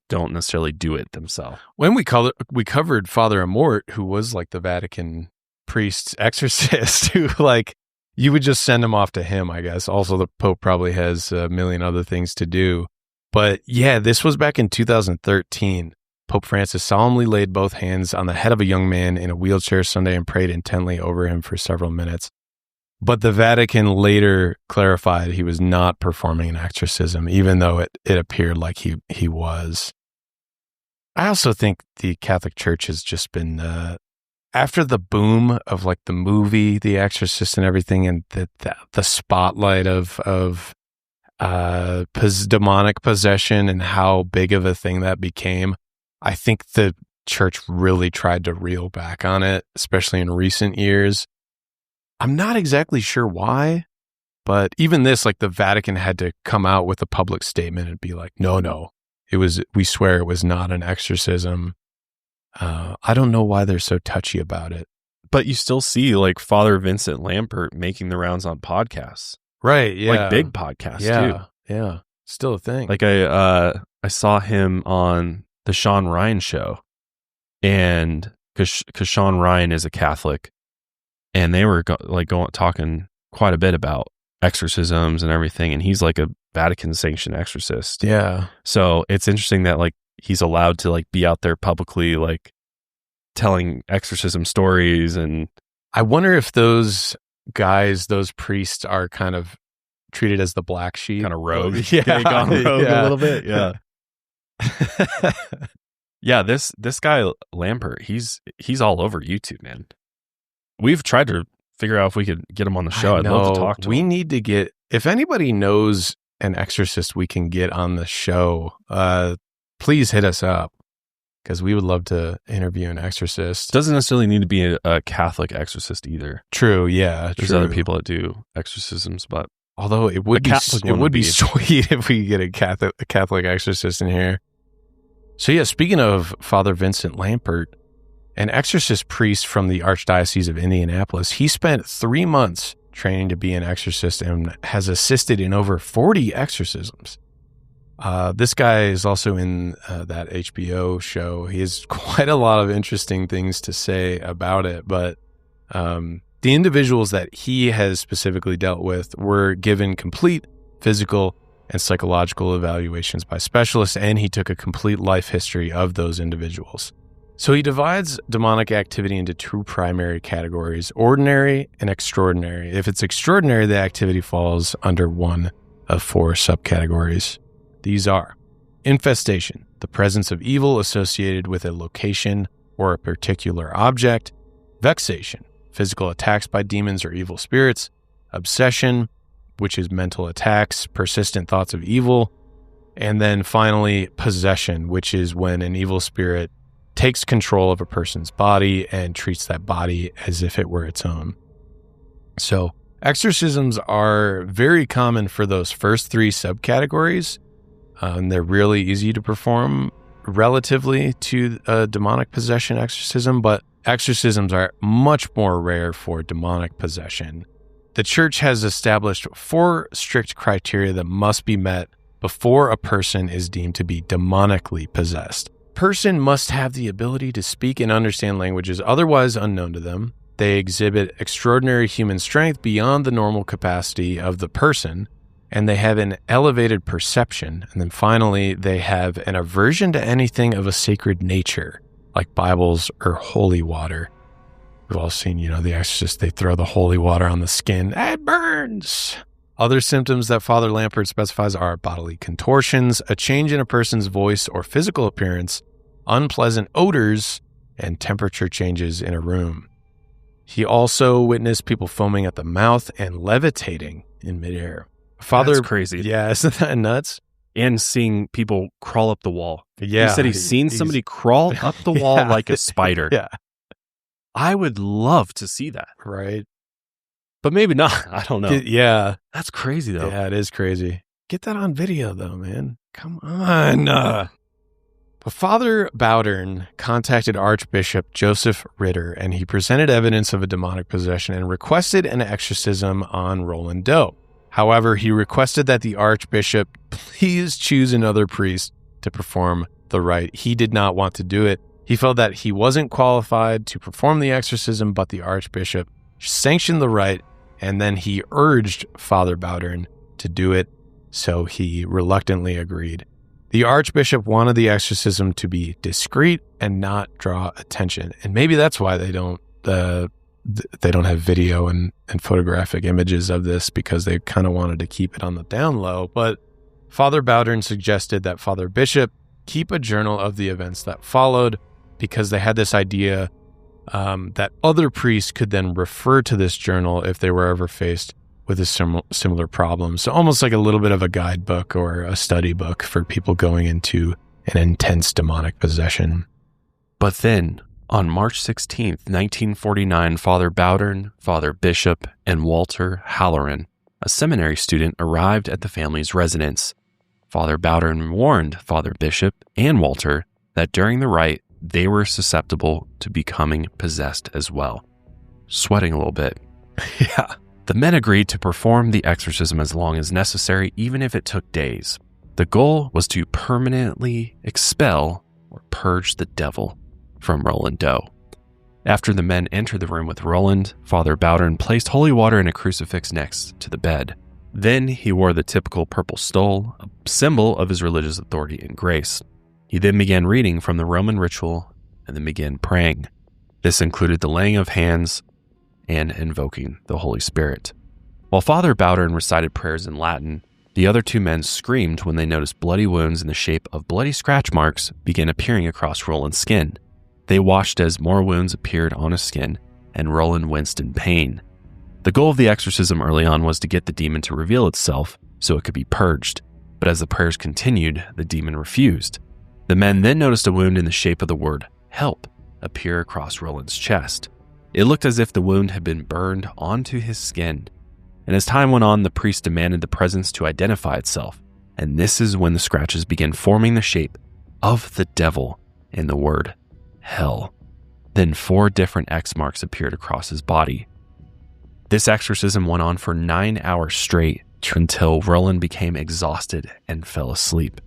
don't necessarily do it themselves. When we covered Father Amort, who was like the Vatican priest's exorcist, who like you would just send him off to him, I guess. Also, the Pope probably has a million other things to do. But yeah, this was back in 2013. Pope Francis solemnly laid both hands on the head of a young man in a wheelchair Sunday and prayed intently over him for several minutes. But the Vatican later clarified he was not performing an exorcism, even though it appeared like he was. I also think the Catholic Church has just been, after the boom of like the movie, The Exorcist and everything, and the spotlight of demonic possession and how big of a thing that became, I think the Church really tried to reel back on it, especially in recent years. I'm not exactly sure why, but even this, like the Vatican had to come out with a public statement and be like, no, we swear it was not an exorcism. I don't know why they're so touchy about it. But you still see like Father Vincent Lampert making the rounds on podcasts. Right, yeah. Like big podcasts too. Yeah. Still a thing. Like I saw him on the Sean Ryan show, and because Sean Ryan is a Catholic, and they were talking quite a bit about exorcisms and everything, and he's like a Vatican sanctioned exorcist. Yeah. So it's interesting that like he's allowed to like be out there publicly like telling exorcism stories. And I wonder if those priests are kind of treated as the black sheep, kind of rogue. Yeah, gone rogue a little bit. Yeah. Yeah, this guy Lampert, he's all over YouTube, man. We've tried to figure out if we could get him on the show. I'd love to talk to him. We need to get, if anybody knows an exorcist we can get on the show, please hit us up, because we would love to interview an exorcist. Doesn't necessarily need to be a Catholic exorcist either. True, yeah. There's other people that do exorcisms, but although it would be sweet if we could get a Catholic exorcist in here. So yeah, speaking of Father Vincent Lampert, an exorcist priest from the Archdiocese of Indianapolis, he spent 3 months training to be an exorcist and has assisted in over 40 exorcisms. This guy is also in that HBO show. He has quite a lot of interesting things to say about it, but the individuals that he has specifically dealt with were given complete physical and psychological evaluations by specialists, and he took a complete life history of those individuals. So he divides demonic activity into two primary categories, ordinary and extraordinary. If it's extraordinary, the activity falls under one of four subcategories. These are infestation, the presence of evil associated with a location or a particular object; vexation, physical attacks by demons or evil spirits; obsession, which is mental attacks, persistent thoughts of evil; and then finally, possession, which is when an evil spirit takes control of a person's body and treats that body as if it were its own. So exorcisms are very common for those first three subcategories. And they're really easy to perform relatively to a demonic possession exorcism, but exorcisms are much more rare for demonic possession. The church has established 4 strict criteria that must be met before a person is deemed to be demonically possessed. Person must have the ability to speak and understand languages otherwise unknown to them. They exhibit extraordinary human strength beyond the normal capacity of the person, and they have an elevated perception. And then finally, they have an aversion to anything of a sacred nature, like Bibles or holy water. We've all seen, The Exorcist, they throw the holy water on the skin. It burns! Other symptoms that Father Lampert specifies are bodily contortions, a change in a person's voice or physical appearance, unpleasant odors, and temperature changes in a room. He also witnessed people foaming at the mouth and levitating in midair. That's crazy. Yeah, isn't that nuts? And seeing people crawl up the wall. Yeah. He said he's seen somebody crawl up the wall like a spider. Yeah. I would love to see that. Right. But maybe not. I don't know. Yeah. That's crazy, though. Yeah, it is crazy. Get that on video, though, man. Come on. But Father Bowdern contacted Archbishop Joseph Ritter, and he presented evidence of a demonic possession and requested an exorcism on Roland Doe. However, he requested that the Archbishop please choose another priest to perform the rite. He did not want to do it. He felt that he wasn't qualified to perform the exorcism, but the Archbishop sanctioned the rite, and then he urged Father Bowdern to do it, so he reluctantly agreed. The Archbishop wanted the exorcism to be discreet and not draw attention, and maybe that's why they don't have video and photographic images of this, because they kind of wanted to keep it on the down low. But Father Bowdern suggested that Father Bishop keep a journal of the events that followed, because they had this idea that other priests could then refer to this journal if they were ever faced with a similar problem. So almost like a little bit of a guidebook or a study book for people going into an intense demonic possession. But then, on March 16th, 1949, Father Bowdern, Father Bishop, and Walter Halloran, a seminary student, arrived at the family's residence. Father Bowdern warned Father Bishop and Walter that during the rite, they were susceptible to becoming possessed as well. Sweating a little bit. Yeah. The men agreed to perform the exorcism as long as necessary, even if it took days. The goal was to permanently expel or purge the devil from Roland Doe. After the men entered the room with Roland, Father Bowdern placed holy water and a crucifix next to the bed. Then he wore the typical purple stole, a symbol of his religious authority and grace. He then began reading from the Roman ritual and then began praying. This included the laying of hands and invoking the Holy Spirit. While Father Bowdern recited prayers in Latin, the other 2 men screamed when they noticed bloody wounds in the shape of bloody scratch marks began appearing across Roland's skin. They watched as more wounds appeared on his skin, and Roland winced in pain. The goal of the exorcism early on was to get the demon to reveal itself so it could be purged, but as the prayers continued, the demon refused. The men then noticed a wound in the shape of the word "help" appear across Roland's chest. It looked as if the wound had been burned onto his skin, and as time went on, the priest demanded the presence to identify itself, and this is when the scratches began forming the shape of the devil in the word hell. Then 4 different X marks appeared across his body. This exorcism went on for 9 hours straight until Roland became exhausted and fell asleep.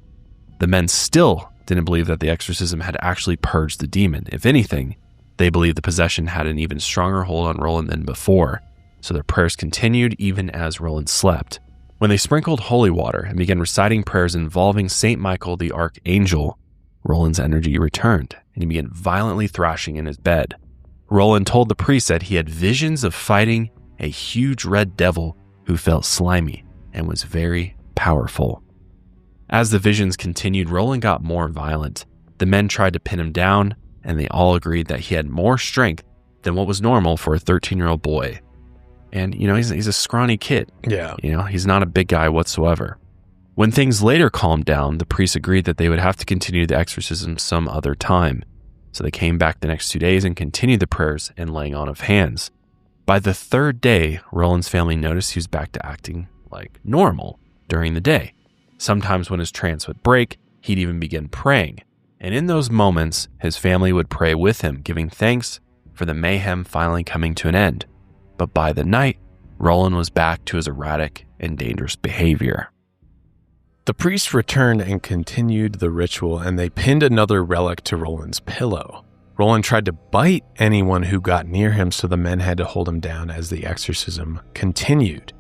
the men still didn't believe that the exorcism had actually purged the demon. If anything, they believed the possession had an even stronger hold on Roland than before, so their prayers continued even as Roland slept. When they sprinkled holy water and began reciting prayers involving St. Michael the Archangel, Roland's energy returned, and he began violently thrashing in his bed. Roland told the priest that he had visions of fighting a huge red devil who felt slimy and was very powerful. As the visions continued, Roland got more violent. The men tried to pin him down, and they all agreed that he had more strength than what was normal for a 13-year-old boy. And, he's a scrawny kid. Yeah. He's not a big guy whatsoever. When things later calmed down, the priests agreed that they would have to continue the exorcism some other time. So they came back the next 2 days and continued the prayers and laying on of hands. By the third day, Roland's family noticed he was back to acting like normal during the day. Sometimes when his trance would break, he'd even begin praying. And in those moments, his family would pray with him, giving thanks for the mayhem finally coming to an end. But by the night, Roland was back to his erratic and dangerous behavior. The priests returned and continued the ritual, and they pinned another relic to Roland's pillow. Roland tried to bite anyone who got near him, so the men had to hold him down as the exorcism continued.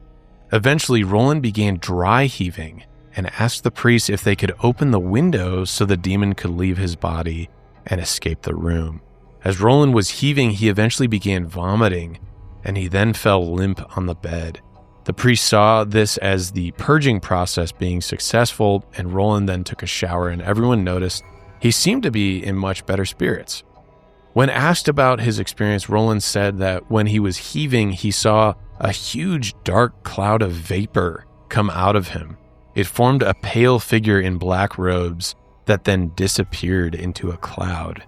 Eventually, Roland began dry heaving and asked the priests if they could open the window so the demon could leave his body and escape the room. As Roland was heaving, he eventually began vomiting, and he then fell limp on the bed. The priest saw this as the purging process being successful, and Roland then took a shower, and everyone noticed he seemed to be in much better spirits. When asked about his experience, Roland said that when he was heaving, he saw a huge dark cloud of vapor come out of him. It formed a pale figure in black robes that then disappeared into a cloud.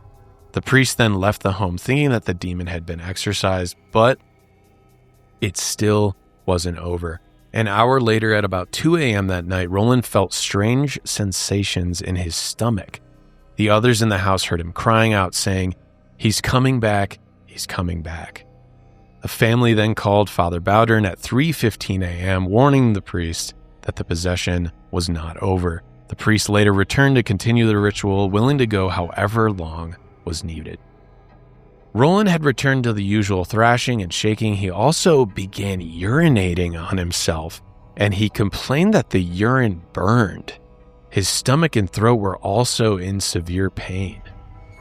The priest then left the home thinking that the demon had been exorcised, but it still wasn't over. An hour later, at about 2 a.m. that night, Roland felt strange sensations in his stomach. The others in the house heard him crying out, saying, "He's coming back, he's coming back." The family then called Father Bowdern at 3:15 a.m., warning the priest that the possession was not over. The priest later returned to continue the ritual, willing to go however long was needed. Roland had returned to the usual thrashing and shaking. He also began urinating on himself, and he complained that the urine burned. His stomach and throat were also in severe pain.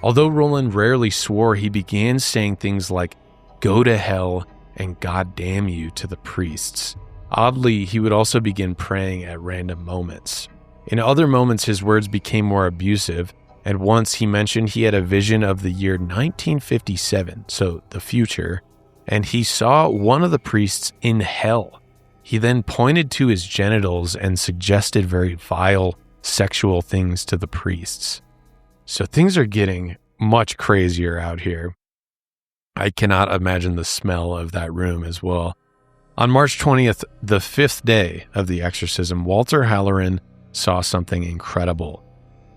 Although Roland rarely swore, he began saying things like, "Go to hell," and "God damn you" to the priests. Oddly, he would also begin praying at random moments. In other moments, his words became more abusive, and once he mentioned he had a vision of the year 1957, so the future, and he saw one of the priests in hell. He then pointed to his genitals and suggested very vile sexual things to the priests. So things are getting much crazier out here. I cannot imagine the smell of that room as well. On March 20th, the 5th day of the exorcism, Walter Halloran saw something incredible.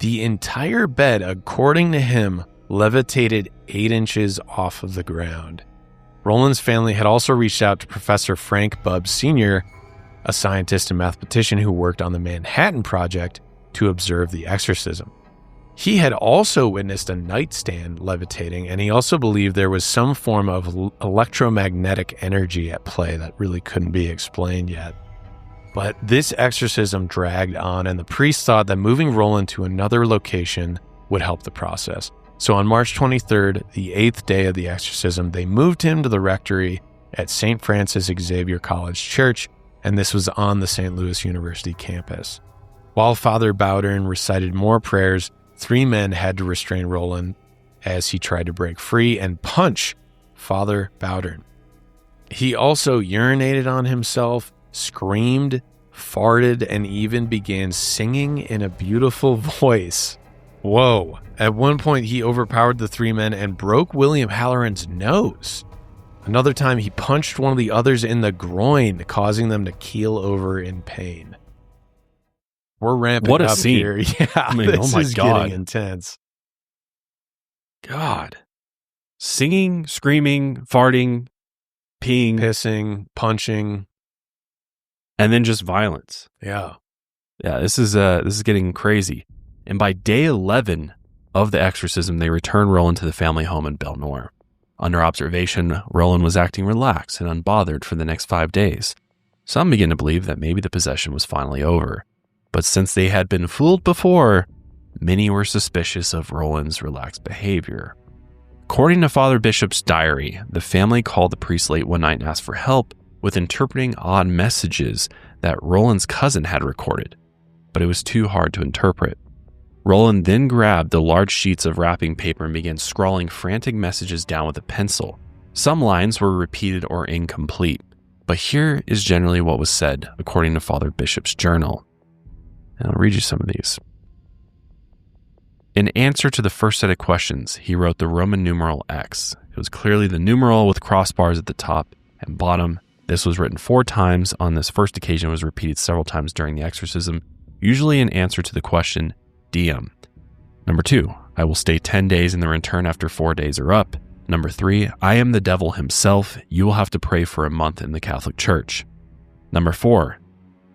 The entire bed, according to him, levitated 8 inches off of the ground. Roland's family had also reached out to Professor Frank Bubb Sr., a scientist and mathematician who worked on the Manhattan Project, to observe the exorcism. He had also witnessed a nightstand levitating, and he also believed there was some form of electromagnetic energy at play that really couldn't be explained yet. But this exorcism dragged on, and the priest thought that moving Roland to another location would help the process. So on March 23rd, the 8th day of the exorcism, they moved him to the rectory at St. Francis Xavier College Church, and this was on the St. Louis University campus. While Father Bowdern recited more prayers, 3 men had to restrain Roland as he tried to break free and punch Father Bowdern. He also urinated on himself, screamed, farted, and even began singing in a beautiful voice. Whoa. At one point, he overpowered the 3 men and broke William Halloran's nose. Another time, he punched one of the others in the groin, causing them to keel over in pain. We're ramping what a up scene. here. Yeah, I mean, this oh my is God. getting intense. God. Singing, screaming, farting, peeing, Pissing, punching. and then just violence. Yeah. Yeah, this is getting crazy. And by day 11 of the exorcism, they returned Roland to the family home in Belle Noire. Under observation, Roland was acting relaxed and unbothered for the next 5 days. Some begin to believe that maybe the possession was finally over. But since they had been fooled before, many were suspicious of Roland's relaxed behavior. According to Father Bishop's diary, the family called the priest late one night and asked for help with interpreting odd messages that Roland's cousin had recorded, but it was too hard to interpret. Roland then grabbed the large sheets of wrapping paper and began scrawling frantic messages down with a pencil. Some lines were repeated or incomplete, but here is generally what was said according to Father Bishop's journal. And I'll read you some of these. In answer to the first set of questions, he wrote the Roman numeral X. It was clearly the numeral with crossbars at the top and bottom. This was written 4 times on this first occasion. It was repeated several times during the exorcism, usually in answer to the question, Diem. Number 2, I will stay 10 days and then return after 4 days are up. Number 3, I am the devil himself. You will have to pray for a month in the Catholic Church. Number 4,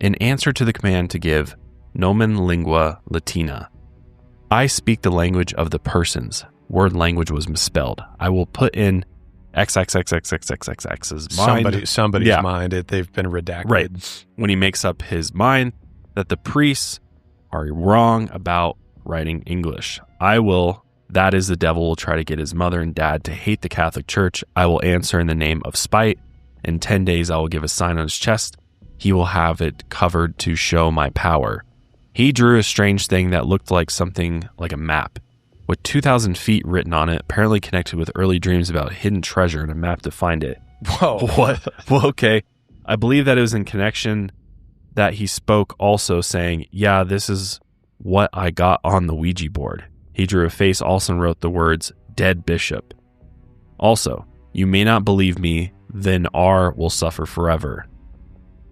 in answer to the command to give Nomen Lingua Latina, I speak the language of the persons. Word language was misspelled. I will put in XXXXXXXX's mind. Somebody's mind. They've been redacted. Right. When he makes up his mind that the priests are wrong about writing English. That is the devil will try to get his mother and dad to hate the Catholic Church. I will answer in the name of spite. In 10 days, I will give a sign on his chest. He will have it covered to show my power. He drew a strange thing that looked like something like a map with 2,000 feet written on it, apparently connected with early dreams about hidden treasure and a map to find it. Whoa. What? Well, okay. I believe that it was in connection that he spoke also saying, yeah, this is what I got on the Ouija board. He drew a face also and wrote the words, dead bishop. Also, you may not believe me, then R will suffer forever.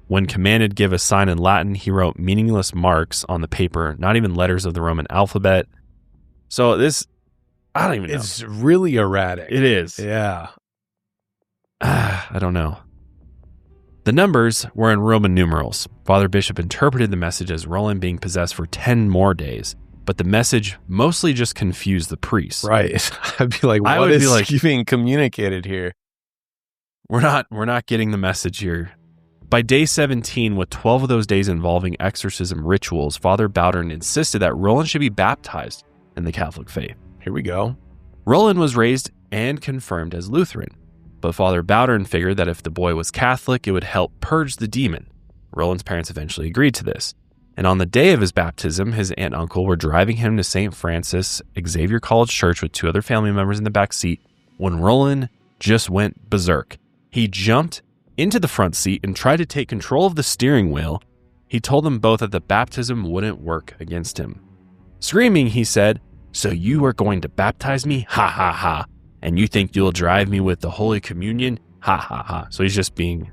When commanded give a sign in Latin, he wrote meaningless marks on the paper, not even letters of the Roman alphabet. So this, I don't even know. It's really erratic. It is. Yeah. I don't know. The numbers were in Roman numerals. Father Bishop interpreted the message as Roland being possessed for 10 more days, but the message mostly just confused the priests. Right. I'd be like, what is being communicated here? We're not getting the message here. By day 17, with 12 of those days involving exorcism rituals, Father Bowdern insisted that Roland should be baptized in the Catholic faith. Here we go. Roland was raised and confirmed as Lutheran, but Father Bowdern figured that if the boy was Catholic, it would help purge the demon. Roland's parents eventually agreed to this. And on the day of his baptism, his aunt and uncle were driving him to St. Francis Xavier College Church with 2 other family members in the back seat when Roland just went berserk. He jumped into the front seat and tried to take control of the steering wheel. He told them both that the baptism wouldn't work against him. Screaming, he said, "So you are going to baptize me? Ha ha ha. And you think you'll drive me with the Holy Communion? Ha ha ha." So he's just being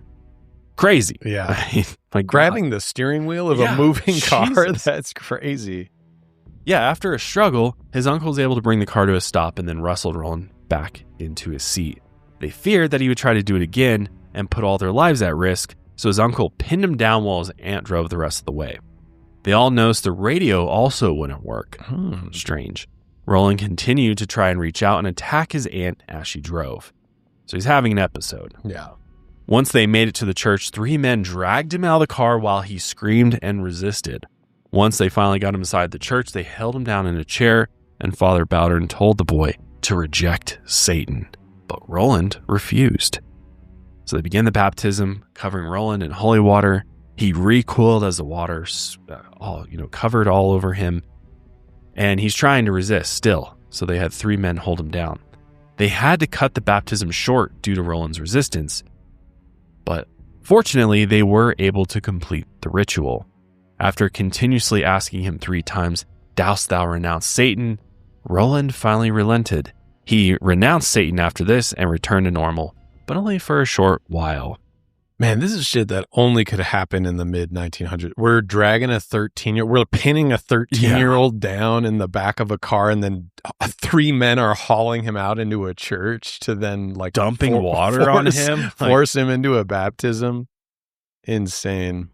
crazy. Yeah. Like grabbing the steering wheel of a moving car. That's crazy. Yeah. After a struggle, his uncle was able to bring the car to a stop and then wrestled Roland back into his seat. They feared that he would try to do it again and put all their lives at risk, so his uncle pinned him down while his aunt drove the rest of the way. They all noticed the radio also wouldn't work. Strange. Roland continued to try and reach out and attack his aunt as she drove. So he's having an episode. Yeah. Once they made it to the church, 3 men dragged him out of the car while he screamed and resisted. Once they finally got him inside the church, they held him down in a chair, and Father Bowdern told the boy to reject Satan. But Roland refused. So they began the baptism, covering Roland in holy water. He recoiled as the water covered all over him. And he's trying to resist still. So they had 3 men hold him down. They had to cut the baptism short due to Roland's resistance. But fortunately, they were able to complete the ritual. After continuously asking him 3 times, "Dost thou renounce Satan?" Roland finally relented. He renounced Satan after this and returned to normal, but only for a short while. Man, this is shit that only could happen in the mid-1900s. We're dragging we're pinning a 13-year-old down in the back of a car, and then 3 men are hauling him out into a church to then dumping water on him, force him into a baptism. Insane.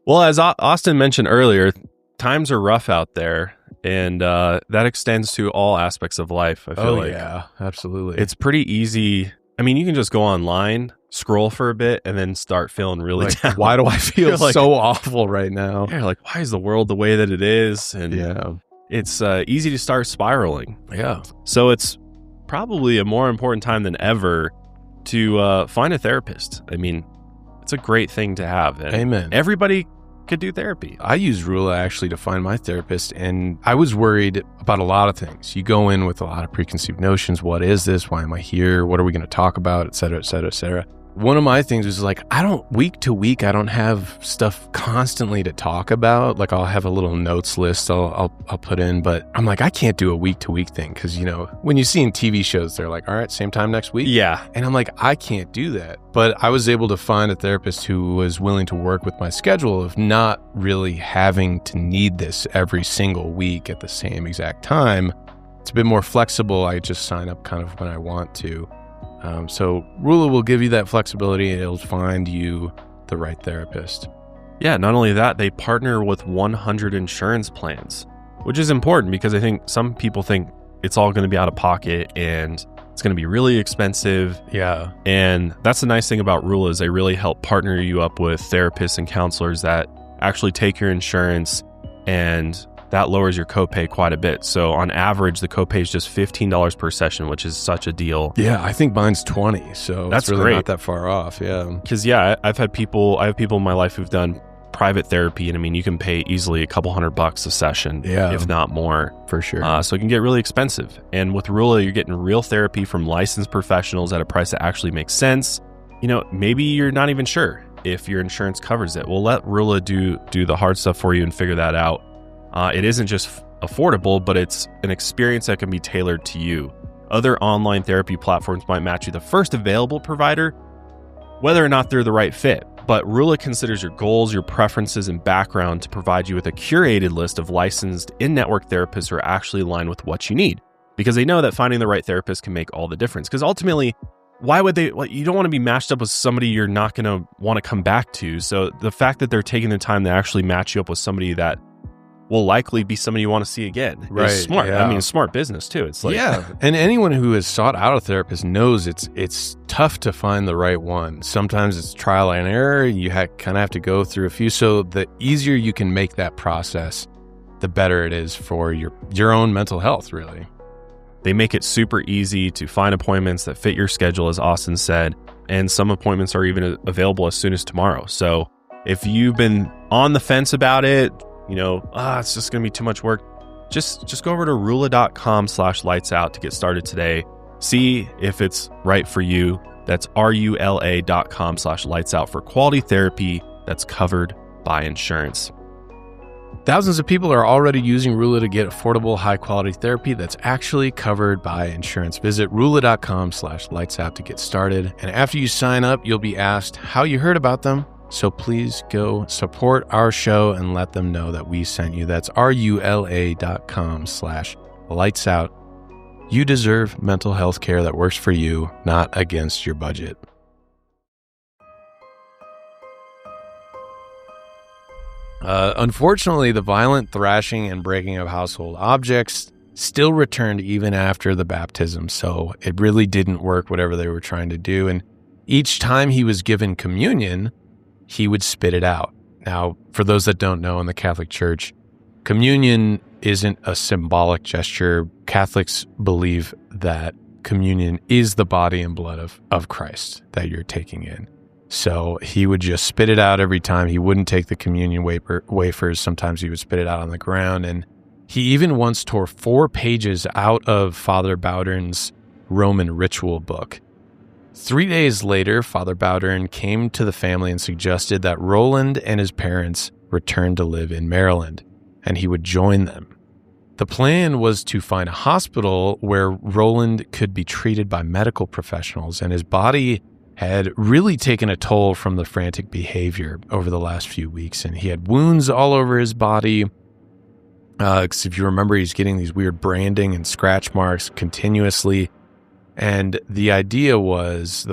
Well, as Austin mentioned earlier, times are rough out there, and that extends to all aspects of life, I feel like. Yeah, absolutely. It's pretty easy. I mean, you can just go online, scroll for a bit, and then start feeling really like, down. why do I feel so awful right now? Yeah, like, why is the world the way that it is? And yeah, it's easy to start spiraling. Yeah. So it's probably a more important time than ever to find a therapist. I mean, it's a great thing to have. And Amen. Everybody could do therapy. I use Rula actually to find my therapist, and I was worried about a lot of things. You go in with a lot of preconceived notions. What is this? Why am I here? What are we going to talk about? Et cetera, et cetera, et cetera. One of my things was like, week to week, I don't have stuff constantly to talk about. Like I'll have a little notes list I'll put in, but I'm like, I can't do a week to week thing. Cause when you see in TV shows, they're like, all right, same time next week. Yeah. And I'm like, I can't do that. But I was able to find a therapist who was willing to work with my schedule of not really having to need this every single week at the same exact time. It's a bit more flexible. I just sign up kind of when I want to. So Rula will give you that flexibility, and it'll find you the right therapist. Yeah, not only that, they partner with 100 insurance plans, which is important because I think some people think it's all going to be out of pocket and it's going to be really expensive. Yeah. And that's the nice thing about Rula is they really help partner you up with therapists and counselors that actually take your insurance, and that lowers your copay quite a bit. So on average, the copay is just $15 per session, which is such a deal. Yeah, I think mine's 20, so that's really great. Not that far off. Yeah, because I have people in my life who've done private therapy, and I mean, you can pay easily a couple $100 a session, if not more, for sure. So it can get really expensive. And with Rula, you're getting real therapy from licensed professionals at a price that actually makes sense. Maybe you're not even sure if your insurance covers it. We'll let Rula do the hard stuff for you and figure that out. It isn't just affordable, but it's an experience that can be tailored to you. Other online therapy platforms might match you the first available provider, whether or not they're the right fit. But Rula considers your goals, your preferences, and background to provide you with a curated list of licensed in-network therapists who are actually aligned with what you need. Because they know that finding the right therapist can make all the difference. Because ultimately, why would they? You don't want to be matched up with somebody you're not going to want to come back to. So the fact that they're taking the time to actually match you up with somebody that will likely be somebody you want to see again. Right. It's smart. Yeah. I mean, it's smart business too. It's like, yeah. And anyone who has sought out a therapist knows it's tough to find the right one. Sometimes it's trial and error. You kind of have to go through a few. So the easier you can make that process, the better it is for your own mental health, really. They make it super easy to find appointments that fit your schedule, as Austin said. And some appointments are even available as soon as tomorrow. So if you've been on the fence about it, it's just going to be too much work, just go over to rula.com/lightsout to get started today. See if it's right for you. That's rula.com/lightsout for quality therapy that's covered by insurance. Thousands of people are already using Rula to get affordable, high-quality therapy that's actually covered by insurance. Visit rula.com/lightsout to get started. And after you sign up, you'll be asked how you heard about them. So please go support our show and let them know that we sent you. That's rula.com/lightsout. You deserve mental health care that works for you, not against your budget. Unfortunately, the violent thrashing and breaking of household objects still returned even after the baptism. So it really didn't work, whatever they were trying to do. And each time he was given communion, he would spit it out. Now, for those that don't know, in the Catholic Church, communion isn't a symbolic gesture. Catholics believe that communion is the body and blood of Christ that you're taking in. So he would just spit it out every time. He wouldn't take the communion wafers. Sometimes he would spit it out on the ground. And he even once tore 4 pages out of Father Bowdern's Roman ritual book. 3 days later, Father Bowdern came to the family and suggested that Roland and his parents return to live in Maryland, and he would join them. The plan was to find a hospital where Roland could be treated by medical professionals, and his body had really taken a toll from the frantic behavior over the last few weeks, and he had wounds all over his body. Because if you remember, he's getting these weird branding and scratch marks continuously. And the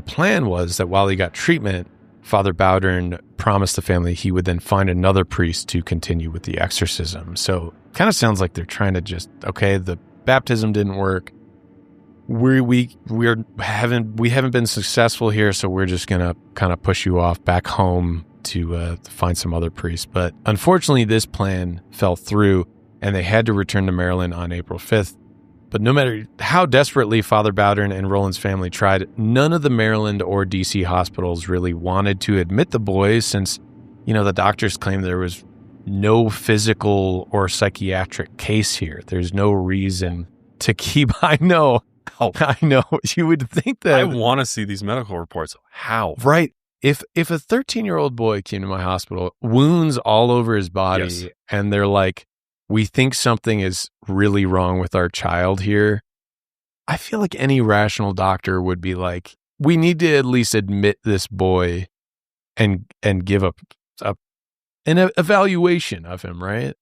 plan was that while he got treatment, Father Bowdern promised the family he would then find another priest to continue with the exorcism. So kind of sounds like they're trying to just, okay, the baptism didn't work. We haven't been successful here, so we're just gonna kind of push you off back home to find some other priest. But unfortunately, this plan fell through, and they had to return to Maryland on April 5th. But no matter how desperately Father Bowdern and Roland's family tried, none of the Maryland or D.C. hospitals really wanted to admit the boys, since, the doctors claimed there was no physical or psychiatric case here. There's no reason to keep. I know. You would think that. I want to see these medical reports. How? Right. If a 13-year-old boy came to my hospital, wounds all over his body, yes, and they're like, we think something is really wrong with our child here, I feel like any rational doctor would be like, we need to at least admit this boy and give an evaluation of him, right?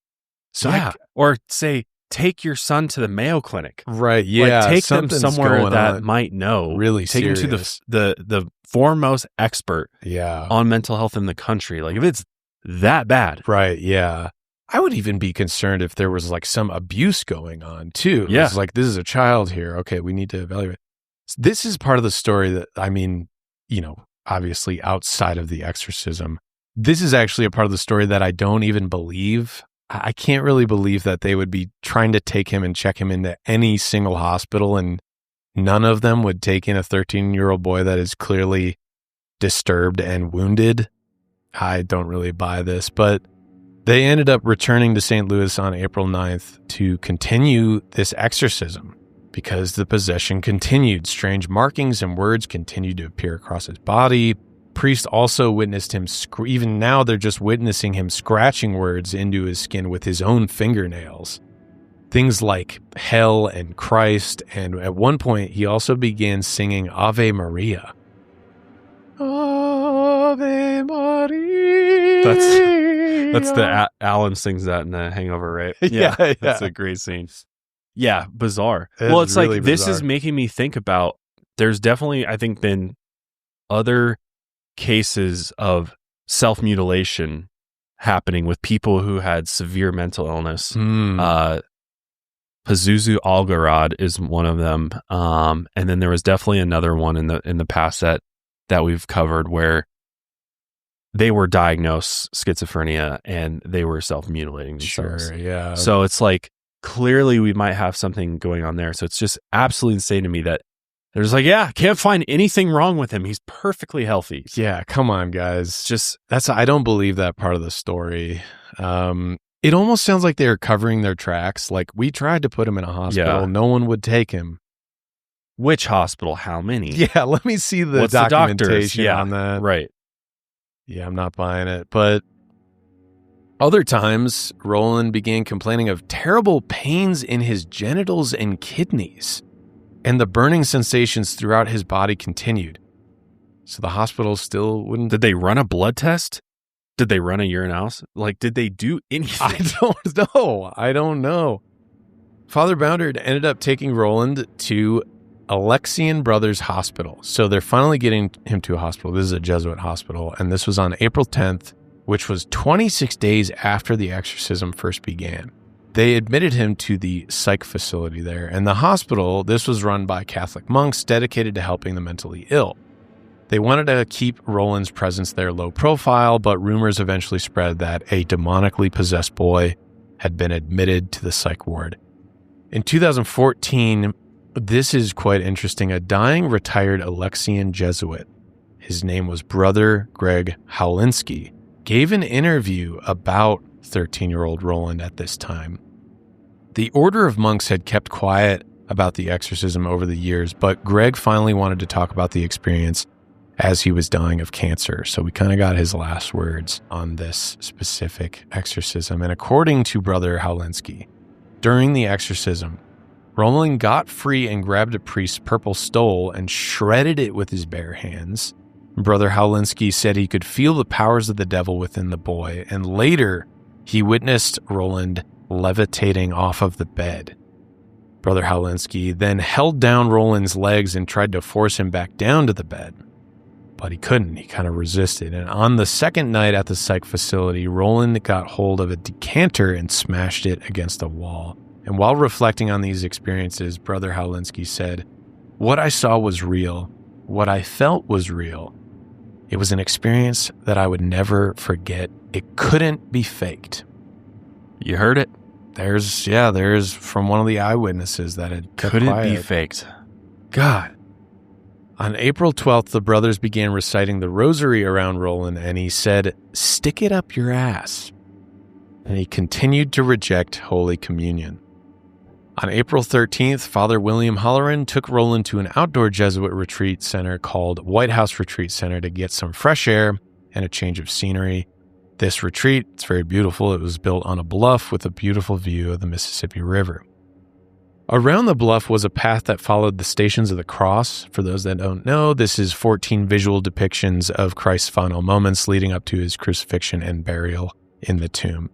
So yeah. Or say, take your son to the Mayo Clinic. Right, yeah. Like, take them somewhere that might know. Really take serious. Them to the foremost expert yeah. on mental health in the country. Like, if it's that bad. Right, yeah. I would even be concerned if there was like some abuse going on too. Yeah. It's like, this is a child here. Okay, we need to evaluate. This is part of the story that, obviously outside of the exorcism, this is actually a part of the story that I don't even believe. I can't really believe that they would be trying to take him and check him into any single hospital, and none of them would take in a 13-year-old boy that is clearly disturbed and wounded. I don't really buy this, but they ended up returning to St. Louis on April 9th to continue this exorcism because the possession continued. Strange markings and words continued to appear across his body. Priest also witnessed him, even now they're just witnessing him scratching words into his skin with his own fingernails. Things like hell and Christ, and at one point he also began singing Ave Maria. Ave Maria. That's the Alan sings that in The Hangover, right? Yeah. That's a great scene. Yeah, bizarre. It's Well, it's really like, this bizarre. is making me think about, there's definitely, I think, been other cases of self-mutilation happening with people who had severe mental illness. Pazuzu Algarad is one of them. And then there was definitely another one in the past that we've covered where they were diagnosed schizophrenia and they were self-mutilating themselves. Sure, yeah. So it's like, clearly we might have something going on there. So it's just absolutely insane to me that they're just like, yeah, can't find anything wrong with him. He's perfectly healthy. Yeah, come on, guys. I don't believe that part of the story. It almost sounds like they're covering their tracks. Like, we tried to put him in a hospital. Yeah. No one would take him. Which hospital? How many? Yeah, let me see the What's documentation the on that. Right. Yeah, I'm not buying it. But other times, Roland began complaining of terrible pains in his genitals and kidneys, and the burning sensations throughout his body continued. So the hospital still wouldn't... Did they run a blood test? Did they run a urinalysis? Like, did they do anything? I don't know. Father Bowdern ended up taking Roland to Alexian Brothers Hospital. So they're finally getting him to a hospital. This is a Jesuit hospital. And this was on April 10th, which was 26 days after the exorcism first began. They admitted him to the psych facility there. And the hospital, this was run by Catholic monks dedicated to helping the mentally ill. They wanted to keep Roland's presence there low profile, but rumors eventually spread that a demonically possessed boy had been admitted to the psych ward. In 2014, this is quite interesting, a dying retired Alexian Jesuit, his name was Brother Greg Howlinski, gave an interview about 13-year-old Roland at this time. The order of monks had kept quiet about the exorcism over the years, but Greg finally wanted to talk about the experience as he was dying of cancer. So we kind of got his last words on this specific exorcism. And according to Brother Howlinski, during the exorcism, Roland got free and grabbed a priest's purple stole and shredded it with his bare hands. Brother Howlinski said he could feel the powers of the devil within the boy, and later he witnessed Roland levitating off of the bed. Brother Howlinski then held down Roland's legs and tried to force him back down to the bed. but he couldn't. He kind of resisted. And on the second night at the psych facility, Roland got hold of a decanter and smashed it against a wall. And while reflecting on these experiences, Brother Howlinski said, "What I saw was real. What I felt was real. It was an experience that I would never forget. It couldn't be faked." You heard it? There's from one of the eyewitnesses that it couldn't be faked. God. On April 12th, the brothers began reciting the rosary around Roland, and he said, "Stick it up your ass." And he continued to reject Holy Communion. On April 13th, Father William Holleran took Roland to an outdoor Jesuit retreat center called White House Retreat Center to get some fresh air and a change of scenery. This retreat, it's very beautiful. It was built on a bluff with a beautiful view of the Mississippi River. Around the bluff was a path that followed the Stations of the Cross. For those that don't know, this is 14 visual depictions of Christ's final moments leading up to his crucifixion and burial in the tomb.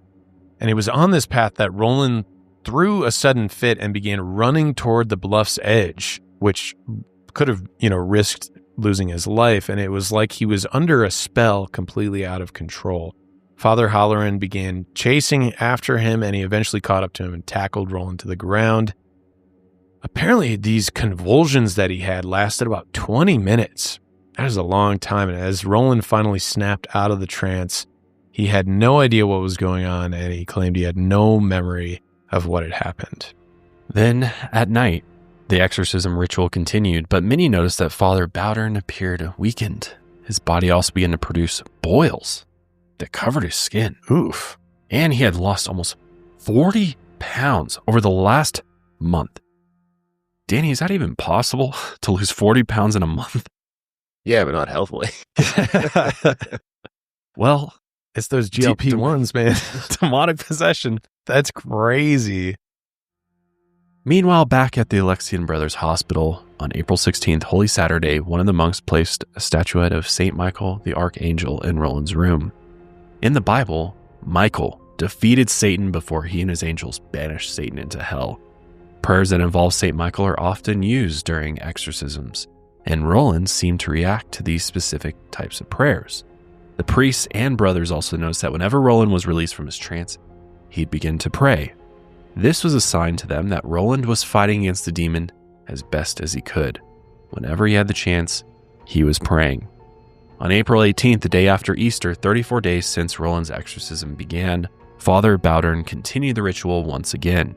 And it was on this path that Roland threw a sudden fit and began running toward the bluff's edge, which could have, risked losing his life. And it was like he was under a spell, completely out of control. Father Holleran began chasing after him, and he eventually caught up to him and tackled Roland to the ground. Apparently, these convulsions that he had lasted about 20 minutes. That is a long time. And as Roland finally snapped out of the trance, he had no idea what was going on, and he claimed he had no memory of what had happened. Then, at night, the exorcism ritual continued, but many noticed that Father Bowdern appeared weakened. His body also began to produce boils that covered his skin. Oof. And he had lost almost 40 pounds over the last month. Danny, is that even possible to lose 40 pounds in a month? Yeah, but not healthily. Well, it's those GLP-1s, man. Demonic possession. That's crazy. Meanwhile, back at the Alexian Brothers Hospital, on April 16th, Holy Saturday, one of the monks placed a statuette of St. Michael the Archangel in Roland's room. In the Bible, Michael defeated Satan before he and his angels banished Satan into hell. Prayers that involve St. Michael are often used during exorcisms, and Roland seemed to react to these specific types of prayers. The priests and brothers also noticed that whenever Roland was released from his trance, he'd begin to pray. This was a sign to them that Roland was fighting against the demon as best as he could. Whenever he had the chance, he was praying. On April 18th, the day after Easter, 34 days since Roland's exorcism began, Father Bowdern continued the ritual once again.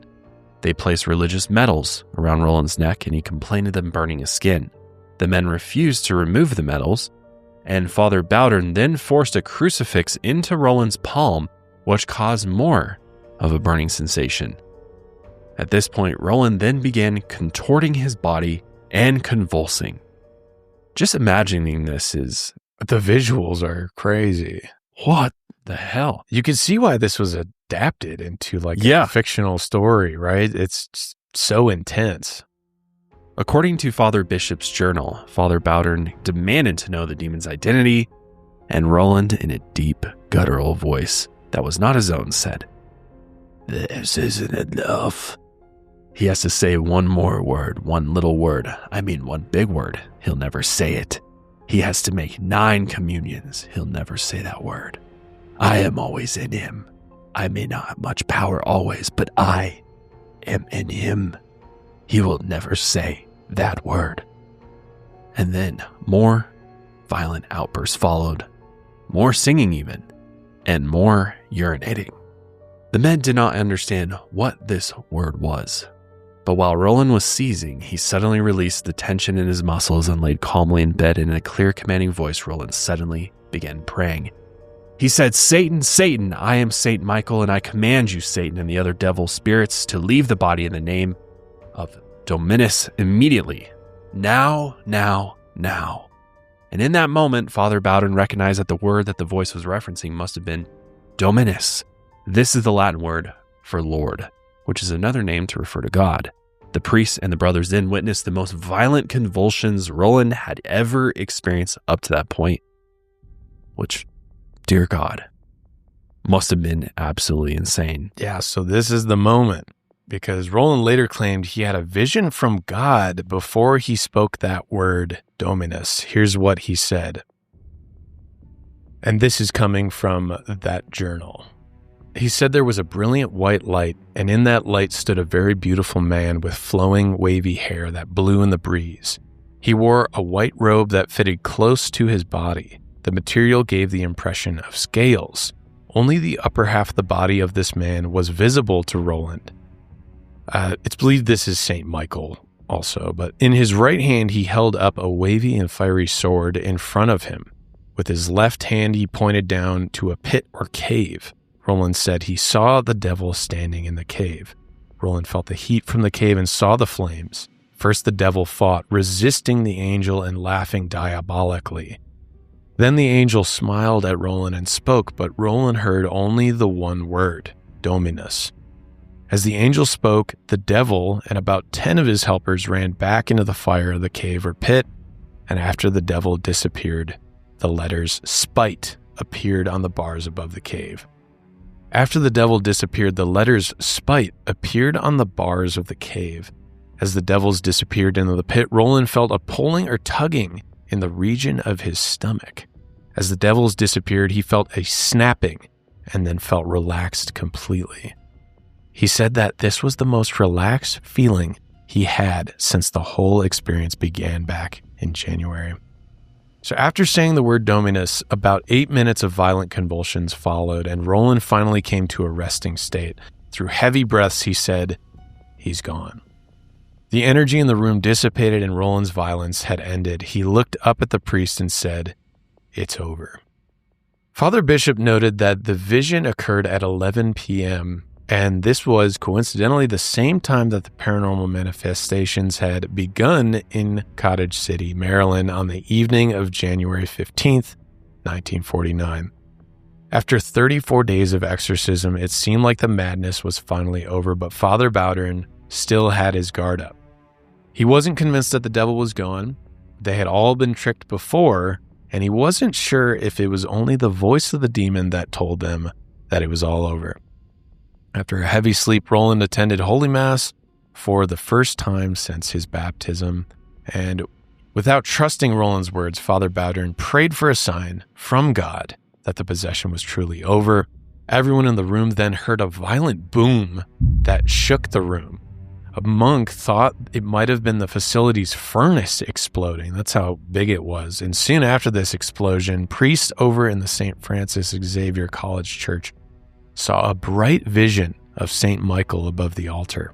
They placed religious medals around Roland's neck, and he complained of them burning his skin. The men refused to remove the medals, and Father Bowdern then forced a crucifix into Roland's palm, which caused more of a burning sensation. At this point, Roland then began contorting his body and convulsing. Just imagining this is... The visuals are crazy. What the hell? You can see why this was adapted into a fictional story, right? It's just so intense. According to Father Bishop's journal, Father Bowdern demanded to know the demon's identity, and Roland, in a deep, guttural voice that was not his own, said, "This isn't enough." He has to say one more word, one little word. I mean, one big word. He'll never say it. He has to make 9 communions. He'll never say that word. I am always in him. I may not have much power always, but I am in him. He will never say that word. And then more violent outbursts followed, more singing even, and more urinating. The men did not understand what this word was. But while Roland was seizing, he suddenly released the tension in his muscles and laid calmly in bed. In a clear, commanding voice, Roland suddenly began praying. He said, "Satan, Satan, I am Saint Michael, and I command you, Satan, and the other devil spirits, to leave the body in the name of Dominus immediately. Now, now, now." And in that moment, Father Bowdern recognized that the word that the voice was referencing must have been Dominus. This is the Latin word for Lord, which is another name to refer to God. The priests and the brothers then witnessed the most violent convulsions Roland had ever experienced up to that point, which, dear God, must have been absolutely insane. Yeah, so this is the moment, because Roland later claimed he had a vision from God before he spoke that word, Dominus. Here's what he said. And this is coming from that journal. He said there was a brilliant white light, and in that light stood a very beautiful man with flowing, wavy hair that blew in the breeze. He wore a white robe that fitted close to his body. The material gave the impression of scales. Only the upper half of the body of this man was visible to Roland. It's believed this is St. Michael also, but in his right hand he held up a wavy and fiery sword in front of him. With his left hand he pointed down to a pit or cave. Roland said he saw the devil standing in the cave. Roland felt the heat from the cave and saw the flames. First the devil fought, resisting the angel and laughing diabolically. Then the angel smiled at Roland and spoke, but Roland heard only the one word, Dominus. As the angel spoke, the devil and about 10 of his helpers ran back into the fire of the cave or pit, and after the devil disappeared, the letters Spite appeared on the bars above the cave. After the devil disappeared, the letters Spite appeared on the bars of the cave. As the devils disappeared into the pit, Roland felt a pulling or tugging in the region of his stomach. As the devils disappeared, he felt a snapping and then felt relaxed completely. He said that this was the most relaxed feeling he had since the whole experience began back in January. So after saying the word Dominus, about 8 minutes of violent convulsions followed, and Roland finally came to a resting state. Through heavy breaths, he said, "He's gone." The energy in the room dissipated and Roland's violence had ended. He looked up at the priest and said, "It's over." Father Bishop noted that the vision occurred at 11 p.m., and this was coincidentally the same time that the paranormal manifestations had begun in Cottage City, Maryland on the evening of January 15th, 1949. After 34 days of exorcism, it seemed like the madness was finally over, but Father Bowdern still had his guard up. He wasn't convinced that the devil was gone. They had all been tricked before, and he wasn't sure if it was only the voice of the demon that told them that it was all over. After a heavy sleep, Roland attended Holy Mass for the first time since his baptism, and without trusting Roland's words, Father Bowdern prayed for a sign from God that the possession was truly over. Everyone in the room then heard a violent boom that shook the room. A monk thought it might have been the facility's furnace exploding. That's how big it was. And soon after this explosion, priests over in the St. Francis Xavier College Church saw a bright vision of St. Michael above the altar.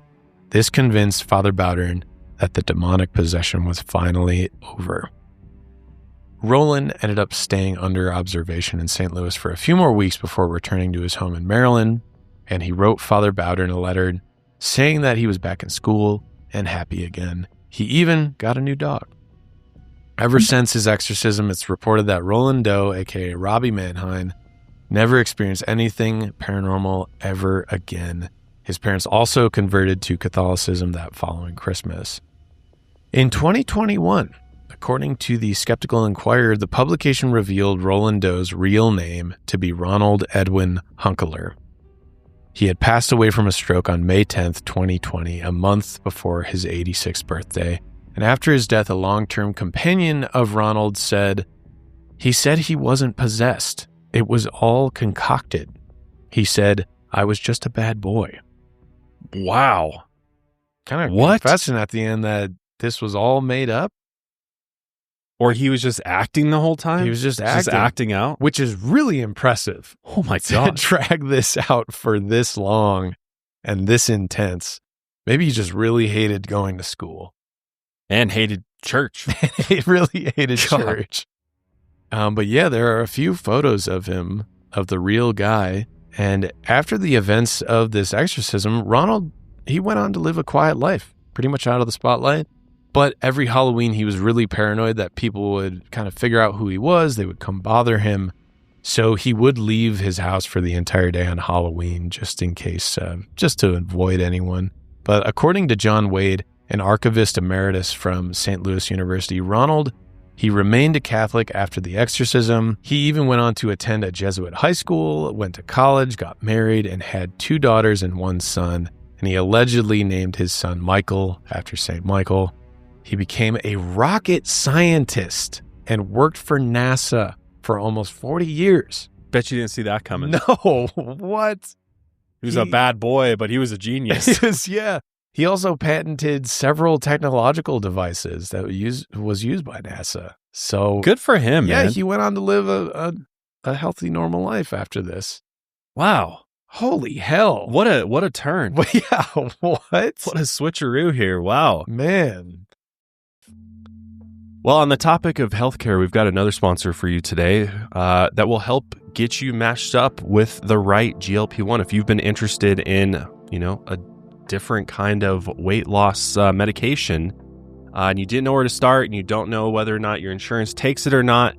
This convinced Father Bowdern that the demonic possession was finally over. Roland ended up staying under observation in St. Louis for a few more weeks before returning to his home in Maryland, and he wrote Father Bowdern a letter saying that he was back in school and happy again. He even got a new dog. Ever since his exorcism, it's reported that Roland Doe, aka Robbie Mannheim, never experienced anything paranormal ever again. His parents also converted to Catholicism that following Christmas. In 2021, according to the Skeptical Inquirer, the publication revealed Roland Doe's real name to be Ronald Edwin Hunkeler. He had passed away from a stroke on May 10th, 2020, a month before his 86th birthday. And after his death, a long-term companion of Ronald said, he said he wasn't possessed. It was all concocted. He said, I was just a bad boy. Wow. Kind of confessing at the end that this was all made up. Or he was just acting the whole time? He was just acting out? Which is really impressive. Oh my God. To drag this out for this long and this intense. Maybe he just really hated going to school. And hated church. He really hated church. But yeah, there are a few photos of him, of the real guy. And after the events of this exorcism, Ronald, he went on to live a quiet life, pretty much out of the spotlight. But every Halloween, he was really paranoid that people would kind of figure out who he was. They would come bother him. So he would leave his house for the entire day on Halloween, just in case, just to avoid anyone. But according to John Wade, an archivist emeritus from St. Louis University, Ronald, he remained a Catholic after the exorcism. He even went on to attend a Jesuit high school, went to college, got married, and had 2 daughters and 1 son. And he allegedly named his son Michael after St. Michael. He became a rocket scientist and worked for NASA for almost 40 years. Bet you didn't see that coming. No, what? He was a bad boy, but he was a genius. Yeah. He also patented several technological devices that was used by NASA. So good for him, man. Yeah, he went on to live a healthy, normal life after this. Wow. Holy hell. What a turn. Yeah, what? What a switcheroo here. Wow. Man. Well, on the topic of healthcare, we've got another sponsor for you today that will help get you matched up with the right GLP-1. If you've been interested in, a different kind of weight loss medication, and you didn't know where to start, and you don't know whether or not your insurance takes it or not,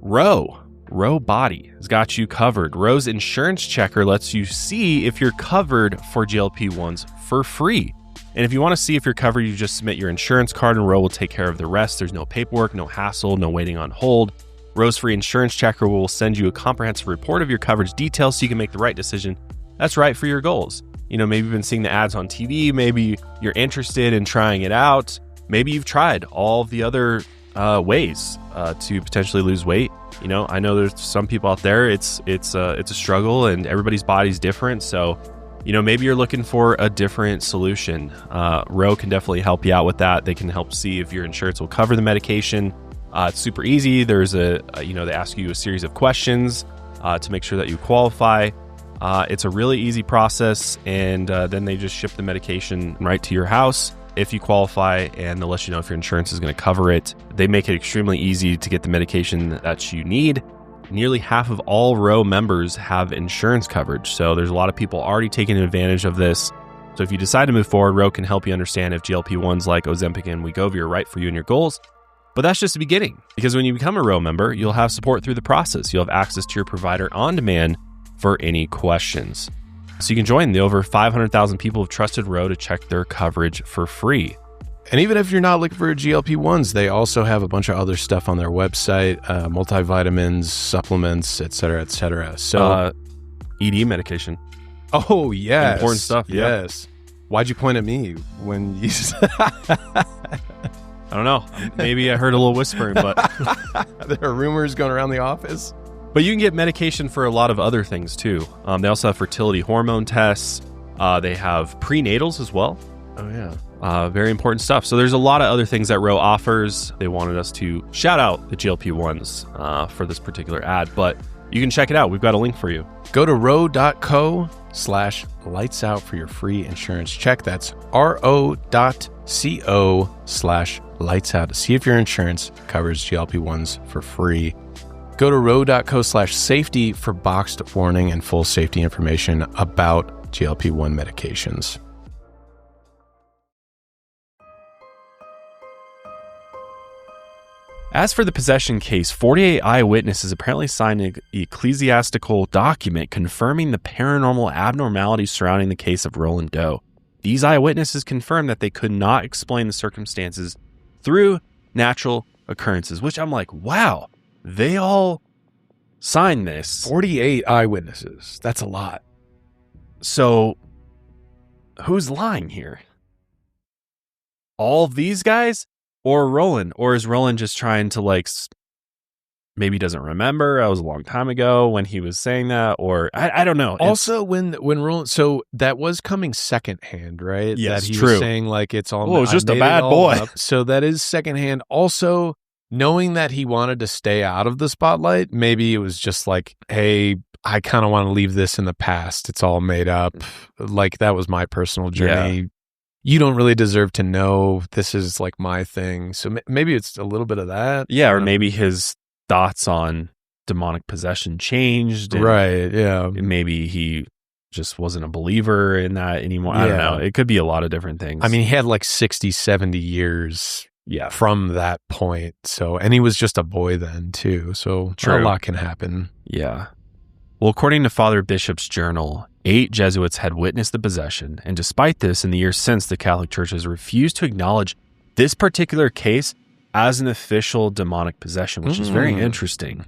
Roe Body has got you covered. Roe's insurance checker lets you see if you're covered for GLP-1s for free. And if you want to see if you're covered, you just submit your insurance card and Roe will take care of the rest. There's no paperwork, no hassle, no waiting on hold. Roe's free insurance checker will send you a comprehensive report of your coverage details so you can make the right decision that's right for your goals. Maybe you've been seeing the ads on TV. Maybe you're interested in trying it out. Maybe you've tried all the other ways to potentially lose weight. I know there's some people out there, it's a struggle and everybody's body's different. So, maybe you're looking for a different solution. Roe can definitely help you out with that. They can help see if your insurance will cover the medication. It's super easy. There's they ask you a series of questions to make sure that you qualify. It's a really easy process, and then they just ship the medication right to your house if you qualify, and they'll let you know if your insurance is going to cover it. They make it extremely easy to get the medication that you need. Nearly half of all Roe members have insurance coverage, so there's a lot of people already taking advantage of this. So if you decide to move forward, Roe can help you understand if GLP-1s like Ozempic and Wegovy are right for you and your goals. But that's just the beginning, because when you become a Roe member, you'll have support through the process. You'll have access to your provider on demand for any questions. So you can join the over 500,000 people who've trusted Roe to check their coverage for free. And even if you're not looking for GLP-1s, they also have a bunch of other stuff on their website, multivitamins, supplements, et cetera, So, ED medication. Oh, yes. Important stuff. Yes. Yeah. Why'd you point at me when you I don't know. Maybe I heard a little whispering, but there are rumors going around the office. But you can get medication for a lot of other things too. They also have fertility hormone tests. They have prenatals as well. Oh, yeah. Very important stuff. So there's a lot of other things that Roe offers. They wanted us to shout out the GLP-1s for this particular ad, but you can check it out. We've got a link for you. Go to roe.co/lightsout for your free insurance check. That's ro.co/lightsout to see if your insurance covers GLP-1s for free. Go to roe.co/safety for boxed warning and full safety information about GLP-1 medications. As for the possession case, 48 eyewitnesses apparently signed an ecclesiastical document confirming the paranormal abnormalities surrounding the case of Roland Doe. These eyewitnesses confirmed that they could not explain the circumstances through natural occurrences, which I'm like, wow, they all signed this. 48 eyewitnesses. That's a lot. So who's lying here? All of these guys? Or Roland? Or is Roland just trying to maybe doesn't remember? That was a long time ago when he was saying that, or I don't know. Also, when Roland, so that was coming secondhand, right? Yes, that he true. was saying it's all. Well, it was just a bad boy. Up. So that is secondhand. Also, knowing that he wanted to stay out of the spotlight, maybe it was just hey, I kind of want to leave this in the past. It's all made up. That was my personal journey. Yeah. You don't really deserve to know. This is my thing. So maybe it's a little bit of that. Yeah, or maybe his thoughts on demonic possession changed. Right, yeah. Maybe he just wasn't a believer in that anymore. Yeah. I don't know. It could be a lot of different things. I mean, he had 60, 70 years from that point. So, and he was just a boy then too. So a lot can happen. Yeah. Well, according to Father Bishop's journal, 8 Jesuits had witnessed the possession, and despite this, in the years since, the Catholic Church has refused to acknowledge this particular case as an official demonic possession, which is very interesting.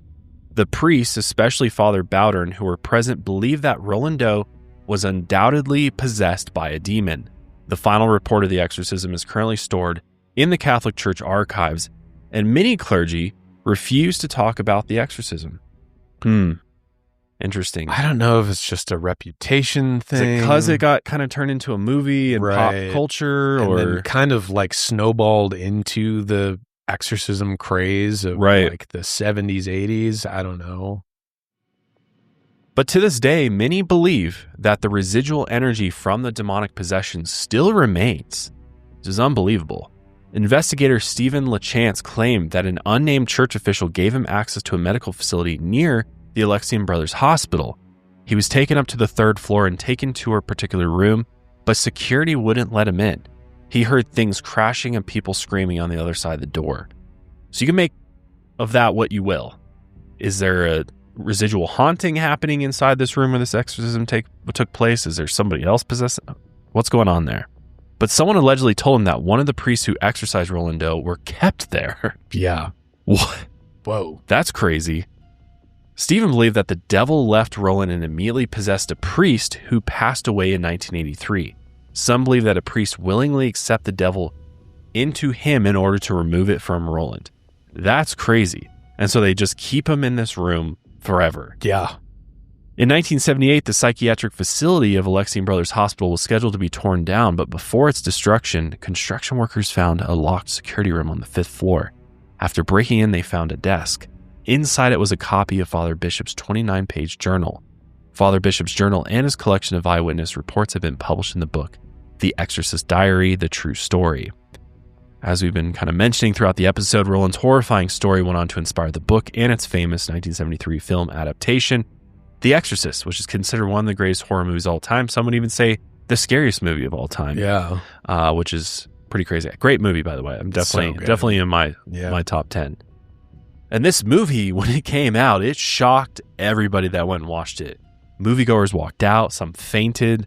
The priests, especially Father Bowdern, who were present, believed that Roland Doe was undoubtedly possessed by a demon. The final report of the exorcism is currently stored in the Catholic Church archives, and many clergy refused to talk about the exorcism. Interesting. I don't know if it's just a reputation thing. Because it got kind of turned into a movie and pop culture, and or then kind of like snowballed into the exorcism craze of like the 70s, 80s. I don't know. But to this day, many believe that the residual energy from the demonic possession still remains. This is unbelievable. Investigator Stephen LaChance claimed that an unnamed church official gave him access to a medical facility near the Alexian Brothers Hospital. He was taken up to the 3rd floor and taken to a particular room, but security wouldn't let him in. He heard things crashing and people screaming on the other side of the door. So you can make of that what you will. Is there a residual haunting happening inside this room where this exorcism took place? Is there somebody else possessed? What's going on there? But someone allegedly told him that one of the priests who exorcised Roland Doe were kept there. Yeah. What? Whoa. That's crazy. Stephen believed that the devil left Roland and immediately possessed a priest who passed away in 1983. Some believe that a priest willingly accepted the devil into him in order to remove it from Roland. That's crazy. And so they just keep him in this room forever. Yeah. In 1978, the psychiatric facility of Alexian Brothers Hospital was scheduled to be torn down, but before its destruction, construction workers found a locked security room on the 5th floor. After breaking in, they found a desk. Inside it was a copy of Father Bishop's 29-page journal. Father Bishop's journal and his collection of eyewitness reports have been published in the book, The Exorcist Diary, The True Story. As we've been kind of mentioning throughout the episode, Roland's horrifying story went on to inspire the book and its famous 1973 film adaptation, The Exorcist, which is considered one of the greatest horror movies of all time. Some would even say the scariest movie of all time. Yeah. Which is pretty crazy. Great movie, by the way. I'm definitely in my top 10. And this movie, when it came out, it shocked everybody that went and watched it. Moviegoers walked out, some fainted,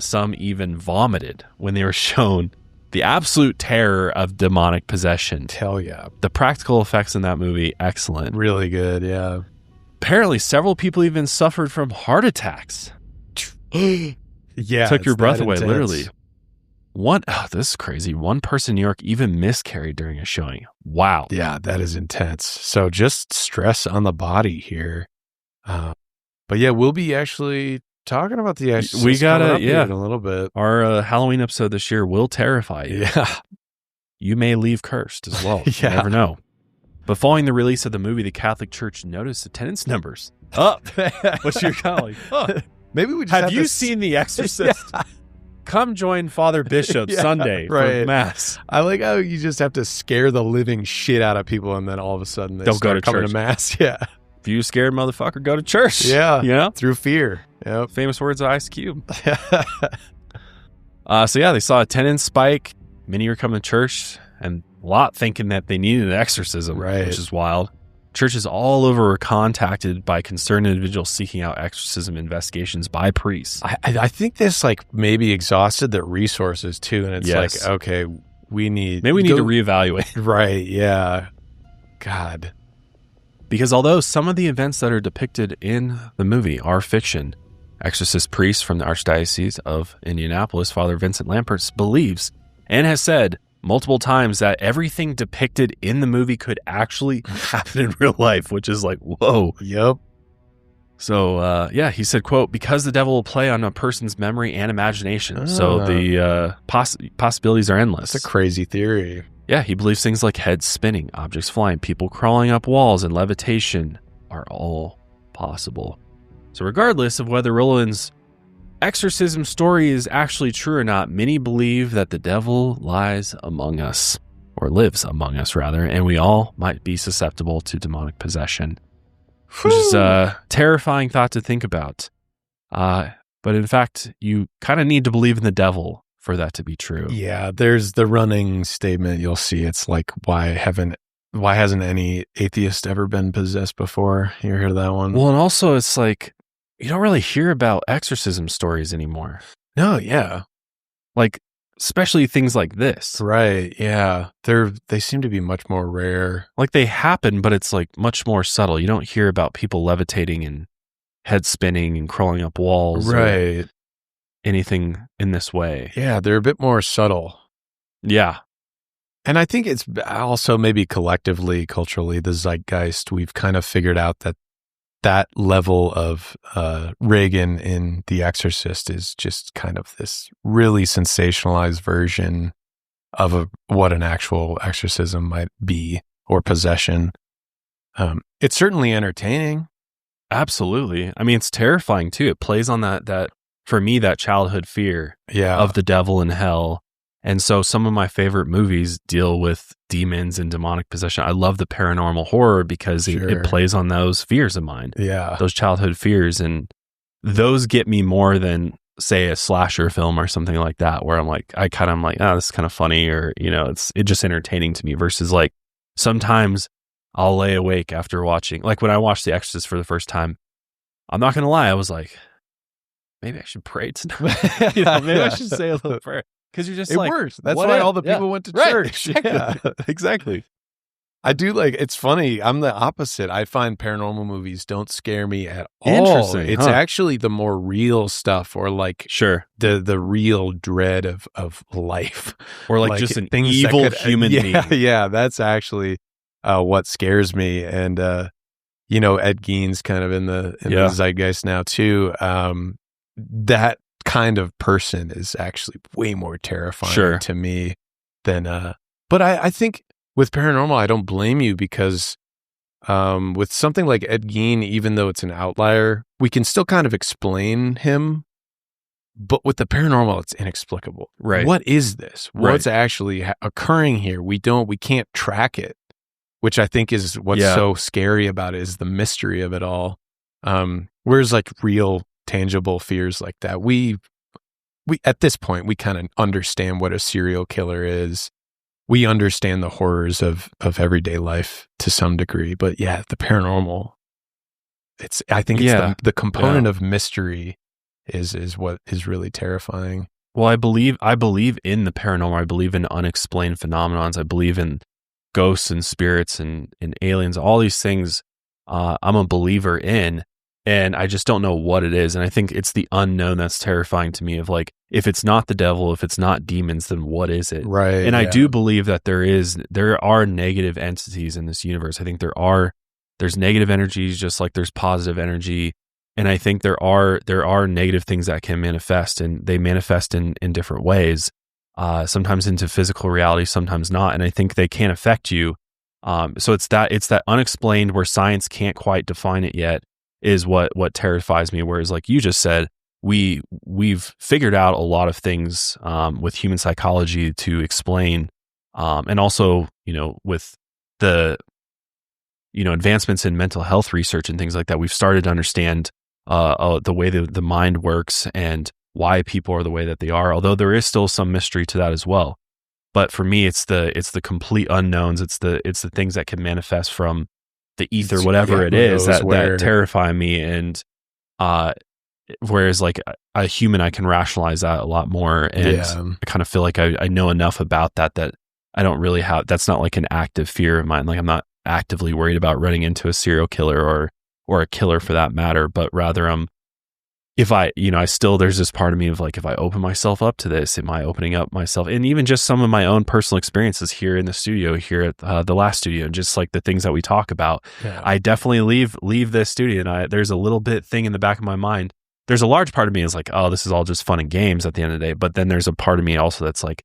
some even vomited when they were shown the absolute terror of demonic possession. Hell yeah. The practical effects in that movie, excellent. Really good, yeah. Apparently, several people even suffered from heart attacks. Yeah. Took your breath away, intense. literally. This is crazy. One person in New York even miscarried during a showing. Wow. Yeah, that is intense. So just stress on the body here. But yeah, we'll be actually talking about the Exorcist. We gotta, in a little bit. Our Halloween episode this year will terrify you. Yeah. You may leave cursed as well. Yeah. You never know. But following the release of the movie, the Catholic Church noticed attendance numbers up. Which you're kind of like, oh. Maybe we just have you seen The Exorcist? Yeah. Come join Father Bishop Sunday for Mass. I like how you just have to scare the living shit out of people and then all of a sudden they Don't go to coming church. to Mass. Yeah. If you scared motherfucker, go to church. Yeah. You know? Through fear. Yep. Famous words of Ice Cube. So yeah, they saw attendance spike. Many were coming to church and a lot thinking that they needed an exorcism, which is wild. Churches all over were contacted by concerned individuals seeking out exorcism investigations by priests. I think this like maybe exhausted their resources too. And it's like, okay, we need to reevaluate. Right. Yeah. God. Because although some of the events that are depicted in the movie are fiction, exorcist priest from the Archdiocese of Indianapolis, Father Vincent Lamperts, believes and has said multiple times that everything depicted in the movie could actually happen in real life, which is like, whoa. Yep. So, he said, quote, because the devil will play on a person's memory and imagination. So the possibilities are endless. That's a crazy theory. Yeah, he believes things like heads spinning, objects flying, people crawling up walls, and levitation are all possible. So regardless of whether Roland's exorcism story is actually true or not, many believe that the devil lies among us, or lives among us rather, and we all might be susceptible to demonic possession, which is a terrifying thought to think about. But in fact, you kind of need to believe in the devil for that to be true. Yeah, there's the running statement you'll see. It's like, why hasn't any atheist ever been possessed before? You ever heard of that one? Well, and also it's like, you don't really hear about exorcism stories anymore. No, yeah. Like, especially things like this. Right, yeah. They seem to be much more rare. Like, they happen, but it's like much more subtle. You don't hear about people levitating and head spinning and crawling up walls. Right. Or anything in this way. Yeah, they're a bit more subtle. Yeah. And I think it's also maybe collectively, culturally, the zeitgeist, we've kind of figured out that level of Reagan in The Exorcist is just kind of this really sensationalized version of what an actual exorcism might be, or possession. It's certainly entertaining. Absolutely. I mean, it's terrifying too. It plays on that for me, that childhood fear of the devil and hell. And so some of my favorite movies deal with demons and demonic possession. I love the paranormal horror because it plays on those fears of mine. Yeah. Those childhood fears. And those get me more than, say, a slasher film or something like that, where I'm like, oh, this is kind of funny, or, it's just entertaining to me, versus like sometimes I'll lay awake after watching, like when I watched The Exorcist for the first time, I'm not going to lie, I was like, maybe I should pray tonight. Maybe I should say a little prayer. Because you're just it works. That's why all the people went to church. Exactly. Yeah, exactly. I do it's funny. I'm the opposite. I find paranormal movies don't scare me at all. Interesting. It's actually the more real stuff, or like the real dread of life, or like just an evil human being. Yeah, that's actually what scares me. And Ed Gein's kind of in the zeitgeist now too. That kind of person is actually way more terrifying to me than but I think with paranormal, I don't blame you, because with something like Ed Gein, even though it's an outlier, we can still kind of explain him. But with the paranormal, it's inexplicable. Right. What is this? What's actually occurring here? We can't track it, which I think is what's so scary about it, is the mystery of it all. Whereas like real tangible fears like that, we at this point, we kind of understand what a serial killer is. We understand the horrors of everyday life to some degree. But yeah, the paranormal, I think it's the component of mystery is what is really terrifying. Well, I believe in the paranormal. I believe in unexplained phenomenons. I believe in ghosts and spirits and aliens, all these things. I'm a believer in, and I just don't know what it is. And I think it's the unknown that's terrifying to me, of like, if it's not the devil, if it's not demons, then what is it? Right. And I do believe that there are negative entities in this universe. I think there's negative energies, just like there's positive energy. And I think there are negative things that can manifest, and they manifest in different ways, sometimes into physical reality, sometimes not. And I think they can affect you. So it's that unexplained, where science can't quite define it yet, is what terrifies me. Whereas like you just said, we've figured out a lot of things with human psychology to explain, and also with the advancements in mental health research and things like that, we've started to understand the way the mind works and why people are the way that they are. Although there is still some mystery to that as well. But for me, it's the complete unknowns. It's the things that can manifest from the ether, whatever it is, that terrify me. And whereas like a human, I can rationalize that a lot more, and I kind of feel like I know enough about that I don't really have. That's not like an active fear of mine. Like I'm not actively worried about running into a serial killer or a killer for that matter, but rather if I there's this part of me of like, if I open myself up to this, am I opening up myself? And even just some of my own personal experiences here in the studio, here at the last studio, and just like the things that we talk about, I definitely leave this studio, and there's a little bit thing in the back of my mind. There's a large part of me is like, oh, this is all just fun and games at the end of the day. But then there's a part of me also that's like,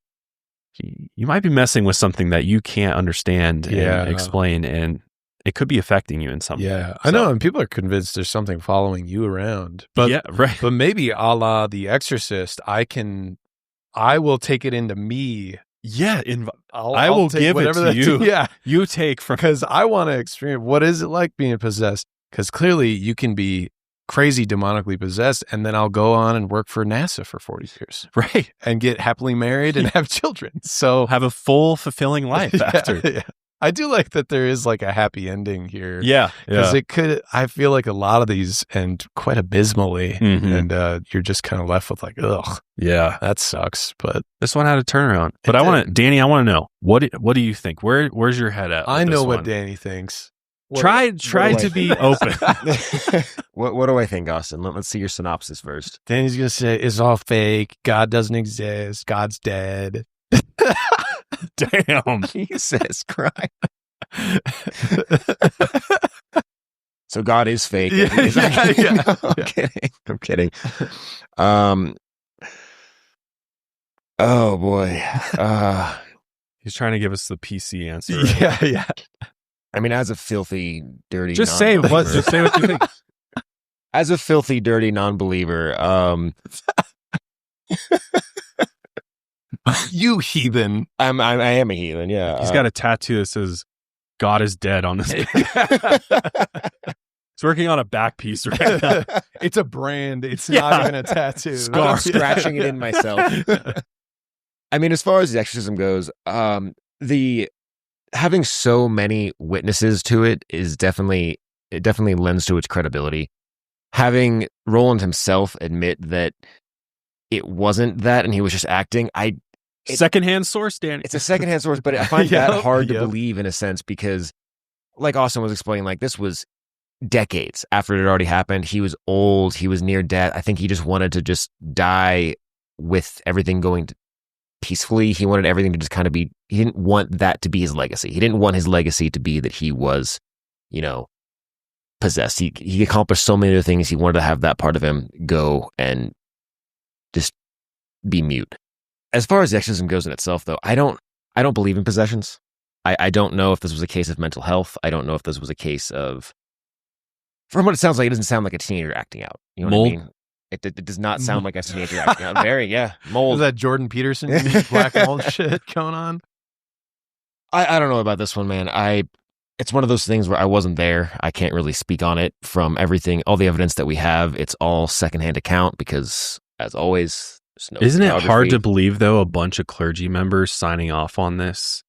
you might be messing with something that you can't understand and explain, and it could be affecting you in some way. Yeah, I know, and people are convinced there's something following you around. But But maybe a la The Exorcist, I will take it into me. Yeah, I will give it to you. Yeah, you take from, because I want to experience what is it like being possessed. Because clearly you can be crazy demonically possessed, and then I'll go on and work for NASA for 40 years. Right. And get happily married and have children. So have a full, fulfilling life after. Yeah. I do like that there is like a happy ending here. Yeah. Because I feel like a lot of these end quite abysmally, and you're just kind of left with like, ugh. Yeah. That sucks. But this one had a turnaround. But Danny, I want to know, what do you think? Where's your head at? I know what Danny thinks. Try to be open. What do I think, Austin? Let's see your synopsis first. Danny's going to say, it's all fake. God doesn't exist. God's dead. Damn. Jesus Christ. So God is fake. Yeah, yeah. I'm kidding. Oh boy. He's trying to give us the PC answer. Yeah. I mean, as a filthy, dirty, Just say what you think. As a filthy, dirty non-believer, You heathen. I am a heathen. Yeah, He's got a tattoo that says "God is dead" on his. He's working on a back piece right now. It's a brand. It's not even a tattoo. I'm scratching it in myself. I mean, as far as the exorcism goes, the having so many witnesses to it definitely lends to its credibility. Having Roland himself admit that it wasn't that and he was just acting, Secondhand source, Danny. it's a secondhand source, but I find that hard to believe in a sense because, like Austin was explaining, like this was decades after it had already happened. He was old. He was near death. I think he just wanted to just die with everything going peacefully. He wanted everything to just kind of be, he didn't want that to be his legacy. He didn't want his legacy to be that he was, possessed. He accomplished so many other things. He wanted to have that part of him go and just be mute. As far as the exorcism goes in itself, though, I don't believe in possessions. I don't know if this was a case of mental health. I don't know if this was a case of, from what it sounds like, it doesn't sound like a teenager acting out. You know Mold? what I mean? It does not sound like a teenager acting out. Mold. Is that Jordan Peterson black mold shit going on? I don't know about this one, man. It's one of those things where I wasn't there. I can't really speak on it. From all the evidence that we have, it's all secondhand account because, as always, there's no Isn't it photography. hard to believe, though, a bunch of clergy members signing off on this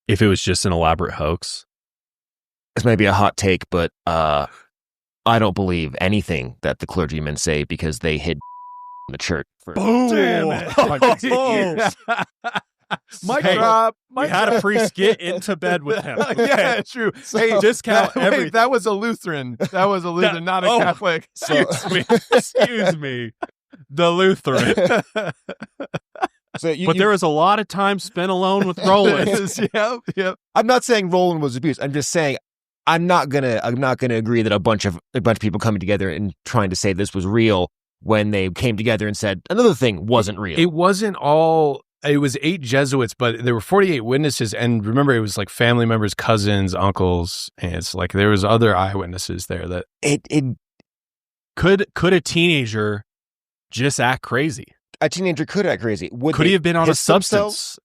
if it was just an elaborate hoax? This may be a hot take, but I don't believe anything that the clergymen say because they hid in the church. Damn it. Mic Hey, drop. We had a priest get into bed with him. Yeah, true. Hey, discount everything. Wait, that was a Lutheran. Not a Catholic. Excuse me. The Lutheran. But there was a lot of time spent alone with Roland. Yep. I'm not saying Roland was abused. I'm just saying I'm not gonna agree that a bunch of people coming together and trying to say this was real when they came together and said another thing wasn't real. It wasn't all. It was 8 Jesuits, but there were 48 witnesses, and remember, it was like family members, cousins, uncles, and it's like there was other eyewitnesses there that it could a teenager just act crazy? A teenager could act crazy. Could he have been on a hit substance? themselves?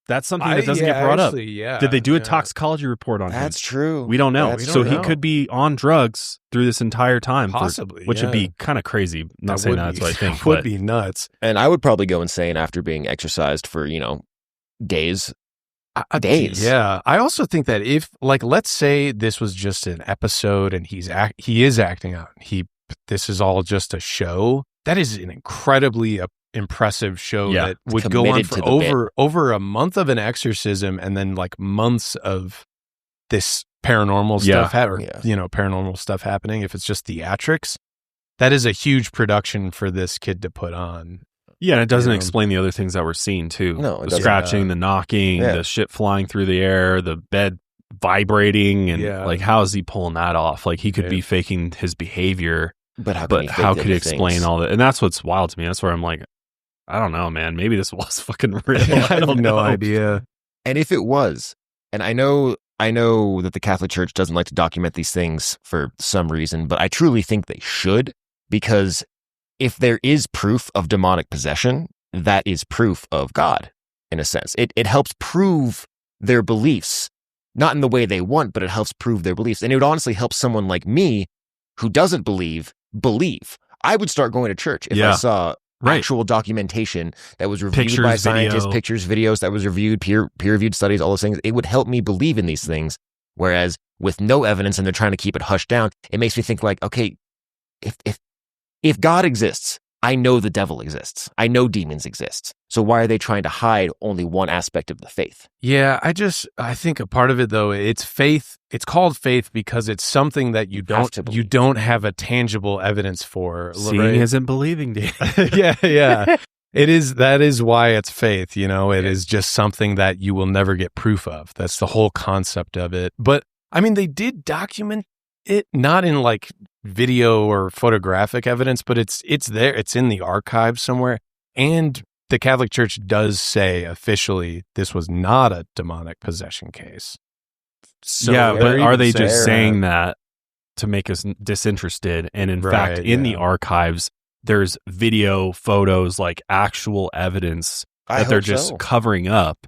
That's something that doesn't get brought up. Yeah, Did they do a toxicology report on him? That's true. We don't know. That's So true. he could be on drugs through this entire time. Possibly, which would be kind of crazy. I'm not saying that's what I think. Would but be nuts. And I would probably go insane after being exercised for, days. Days. Yeah. I also think that if, like, let's say this was just an episode and he is acting out. This is all just a show. That is an incredibly impressive show that would go on for over a month of an exorcism and then like months of this paranormal stuff paranormal stuff happening. If it's just theatrics, that is a huge production for this kid to put on. Yeah, and it doesn't explain the other things that we're seeing too. No, it the doesn't. scratching, the knocking, the shit flying through the air, the bed vibrating, and like how is he pulling that off? Like he could be faking his behavior, but how could he explain all that? And that's what's wild to me. That's where I'm like, I don't know, man. Maybe this was fucking real. I have no idea. And if it was, and I know that the Catholic Church doesn't like to document these things for some reason, but I truly think they should, because if there is proof of demonic possession, that is proof of God, in a sense. It helps prove their beliefs, not in the way they want, but it helps prove their beliefs. And it would honestly help someone like me who doesn't believe. I would start going to church if I saw actual documentation that was reviewed by scientists, pictures, videos that was reviewed, peer-reviewed studies, all those things. It would help me believe in these things. Whereas with no evidence and they're trying to keep it hushed down, it makes me think like, okay, if God exists, I know the devil exists. I know demons exist. So why are they trying to hide only one aspect of the faith? Yeah, I think a part of it though, it's faith. It's called faith because it's something that you don't have a tangible evidence for. Seeing isn't believing, dude. Yeah. That is why it's faith, it is just something that you will never get proof of. That's the whole concept of it. But I mean, they did document it, not in like video or photographic evidence, but it's there. It's in the archives somewhere. And the Catholic Church does say officially this was not a demonic possession case. So but are they just saying that to make us disinterested? And in fact, in the archives, there's video, photos, like actual evidence that they're just covering up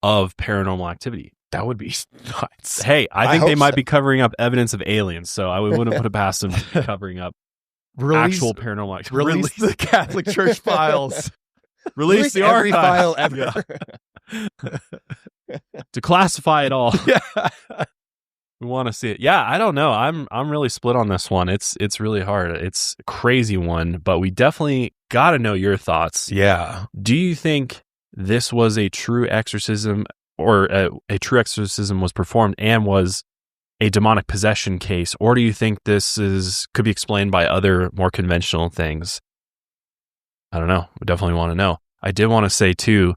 of paranormal activity. That would be nuts. Hey, I think they might be covering up evidence of aliens, so I wouldn't put it past them to be covering up actual paranormal activity. Release the Catholic Church files. Release the every file archive. ever. To classify it all. We want to see it. Yeah, I don't know. I'm really split on this one. It's really hard. It's a crazy one, but we definitely got to know your thoughts. Yeah. Do you think this was a true exorcism, or a true exorcism was performed and was a demonic possession case, or do you think this could be explained by other more conventional things? I don't know. We definitely want to know. I did want to say too,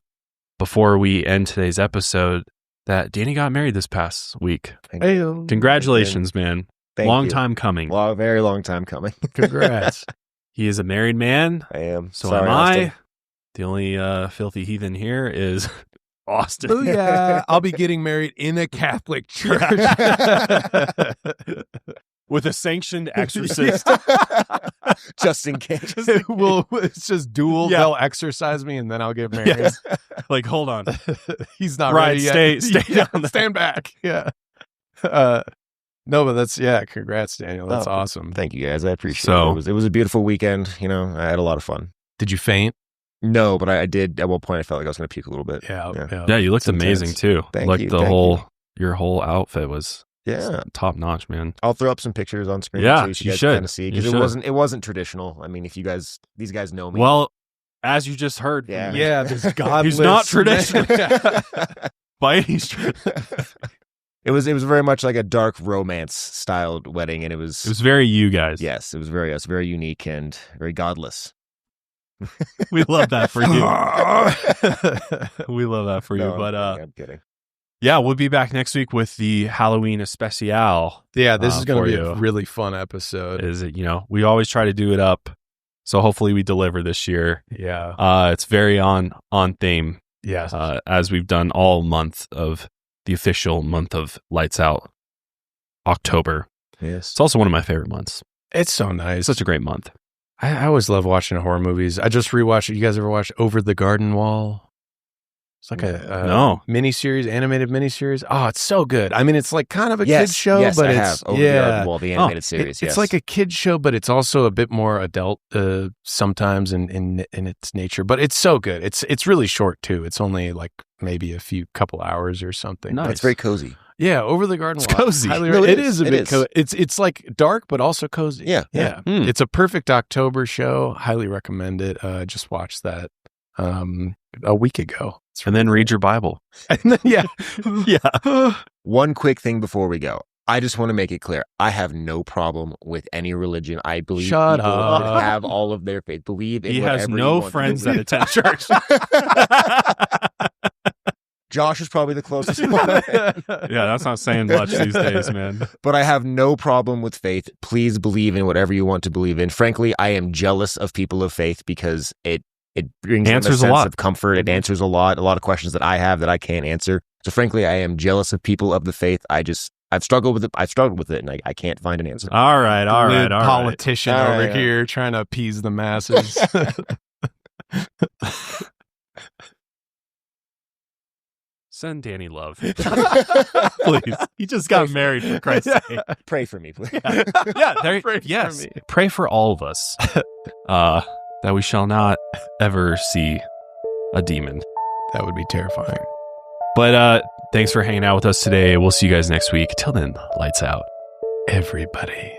before we end today's episode, that Danny got married this past week. Congratulations, man. Long time coming. Very long time coming. Congrats. He is a married man. I am. So Sorry, am I. Austin. The only filthy heathen here is Austin. Oh, yeah. I'll be getting married in a Catholic church. With a sanctioned exorcist. Just in case. It's just dual. Yeah. They'll exorcise me and then I'll get married. Yes. Like, hold on. He's not Right, ready yet. stay down. Stand back. Yeah. No, but congrats, Daniel. That's awesome. Thank you guys. I appreciate it. It was a beautiful weekend. I had a lot of fun. Did you faint? No, but I did. At one point, I felt like I was going to puke a little bit. Yeah, you looked amazing too. Thank you. Your whole outfit was top notch, man. I'll throw up some pictures on screen. Yeah, so you guys kind of see, because it wasn't traditional. I mean, if these guys know me. Well, as you just heard, this godless. He's not traditional by any stretch. It was very much like a dark romance styled wedding, and it was very you guys. Yes, it was very unique and very godless. We love that for you. We love that for you. But I'm kidding. Yeah, we'll be back next week with the Halloween especial. Yeah, this is going to be a really fun episode. We always try to do it up, so hopefully we deliver this year. Yeah. It's very on theme. Yes. As we've done all month of the official month of Lights Out, October. Yes. It's also one of my favorite months. It's so nice. Such a great month. I always love watching horror movies. I just rewatched it. You guys ever watch Over the Garden Wall? It's like a miniseries, animated miniseries. Oh, it's so good. I mean, it's like kind of a kid's show, but it's Over the Garden Wall, the animated series. It's like a kid's show, but it's also a bit more adult sometimes in its nature. But it's so good. It's really short too. It's only like maybe a couple hours or something. Nice. It's very cozy. Yeah, Over the Garden Wall. It's cozy. It is a bit cozy. It's like dark, but also cozy. Yeah. It's a perfect October show. Highly recommend it. Just watched that a week ago. And then read your Bible. And then, One quick thing before we go. I just want to make it clear. I have no problem with any religion. I believe Shut people up. have all of their faith. Believe in he whatever has you no want friends to that attend church. Josh is probably the closest one. Yeah, that's not saying much these days, man. But I have no problem with faith. Please believe in whatever you want to believe in. Frankly, I am jealous of people of faith because it brings them a sense of comfort. It answers a lot of questions that I have that I can't answer. So frankly, I am jealous of people of the faith. I've struggled with it, and I can't find an answer. All right. Politician over here trying to appease the masses. Send Danny love. Please. He just got married, for Christ's sake. Pray for me, please. Pray for all of us. That we shall not ever see a demon. That would be terrifying. But thanks for hanging out with us today. We'll see you guys next week. Till then, lights out. Everybody.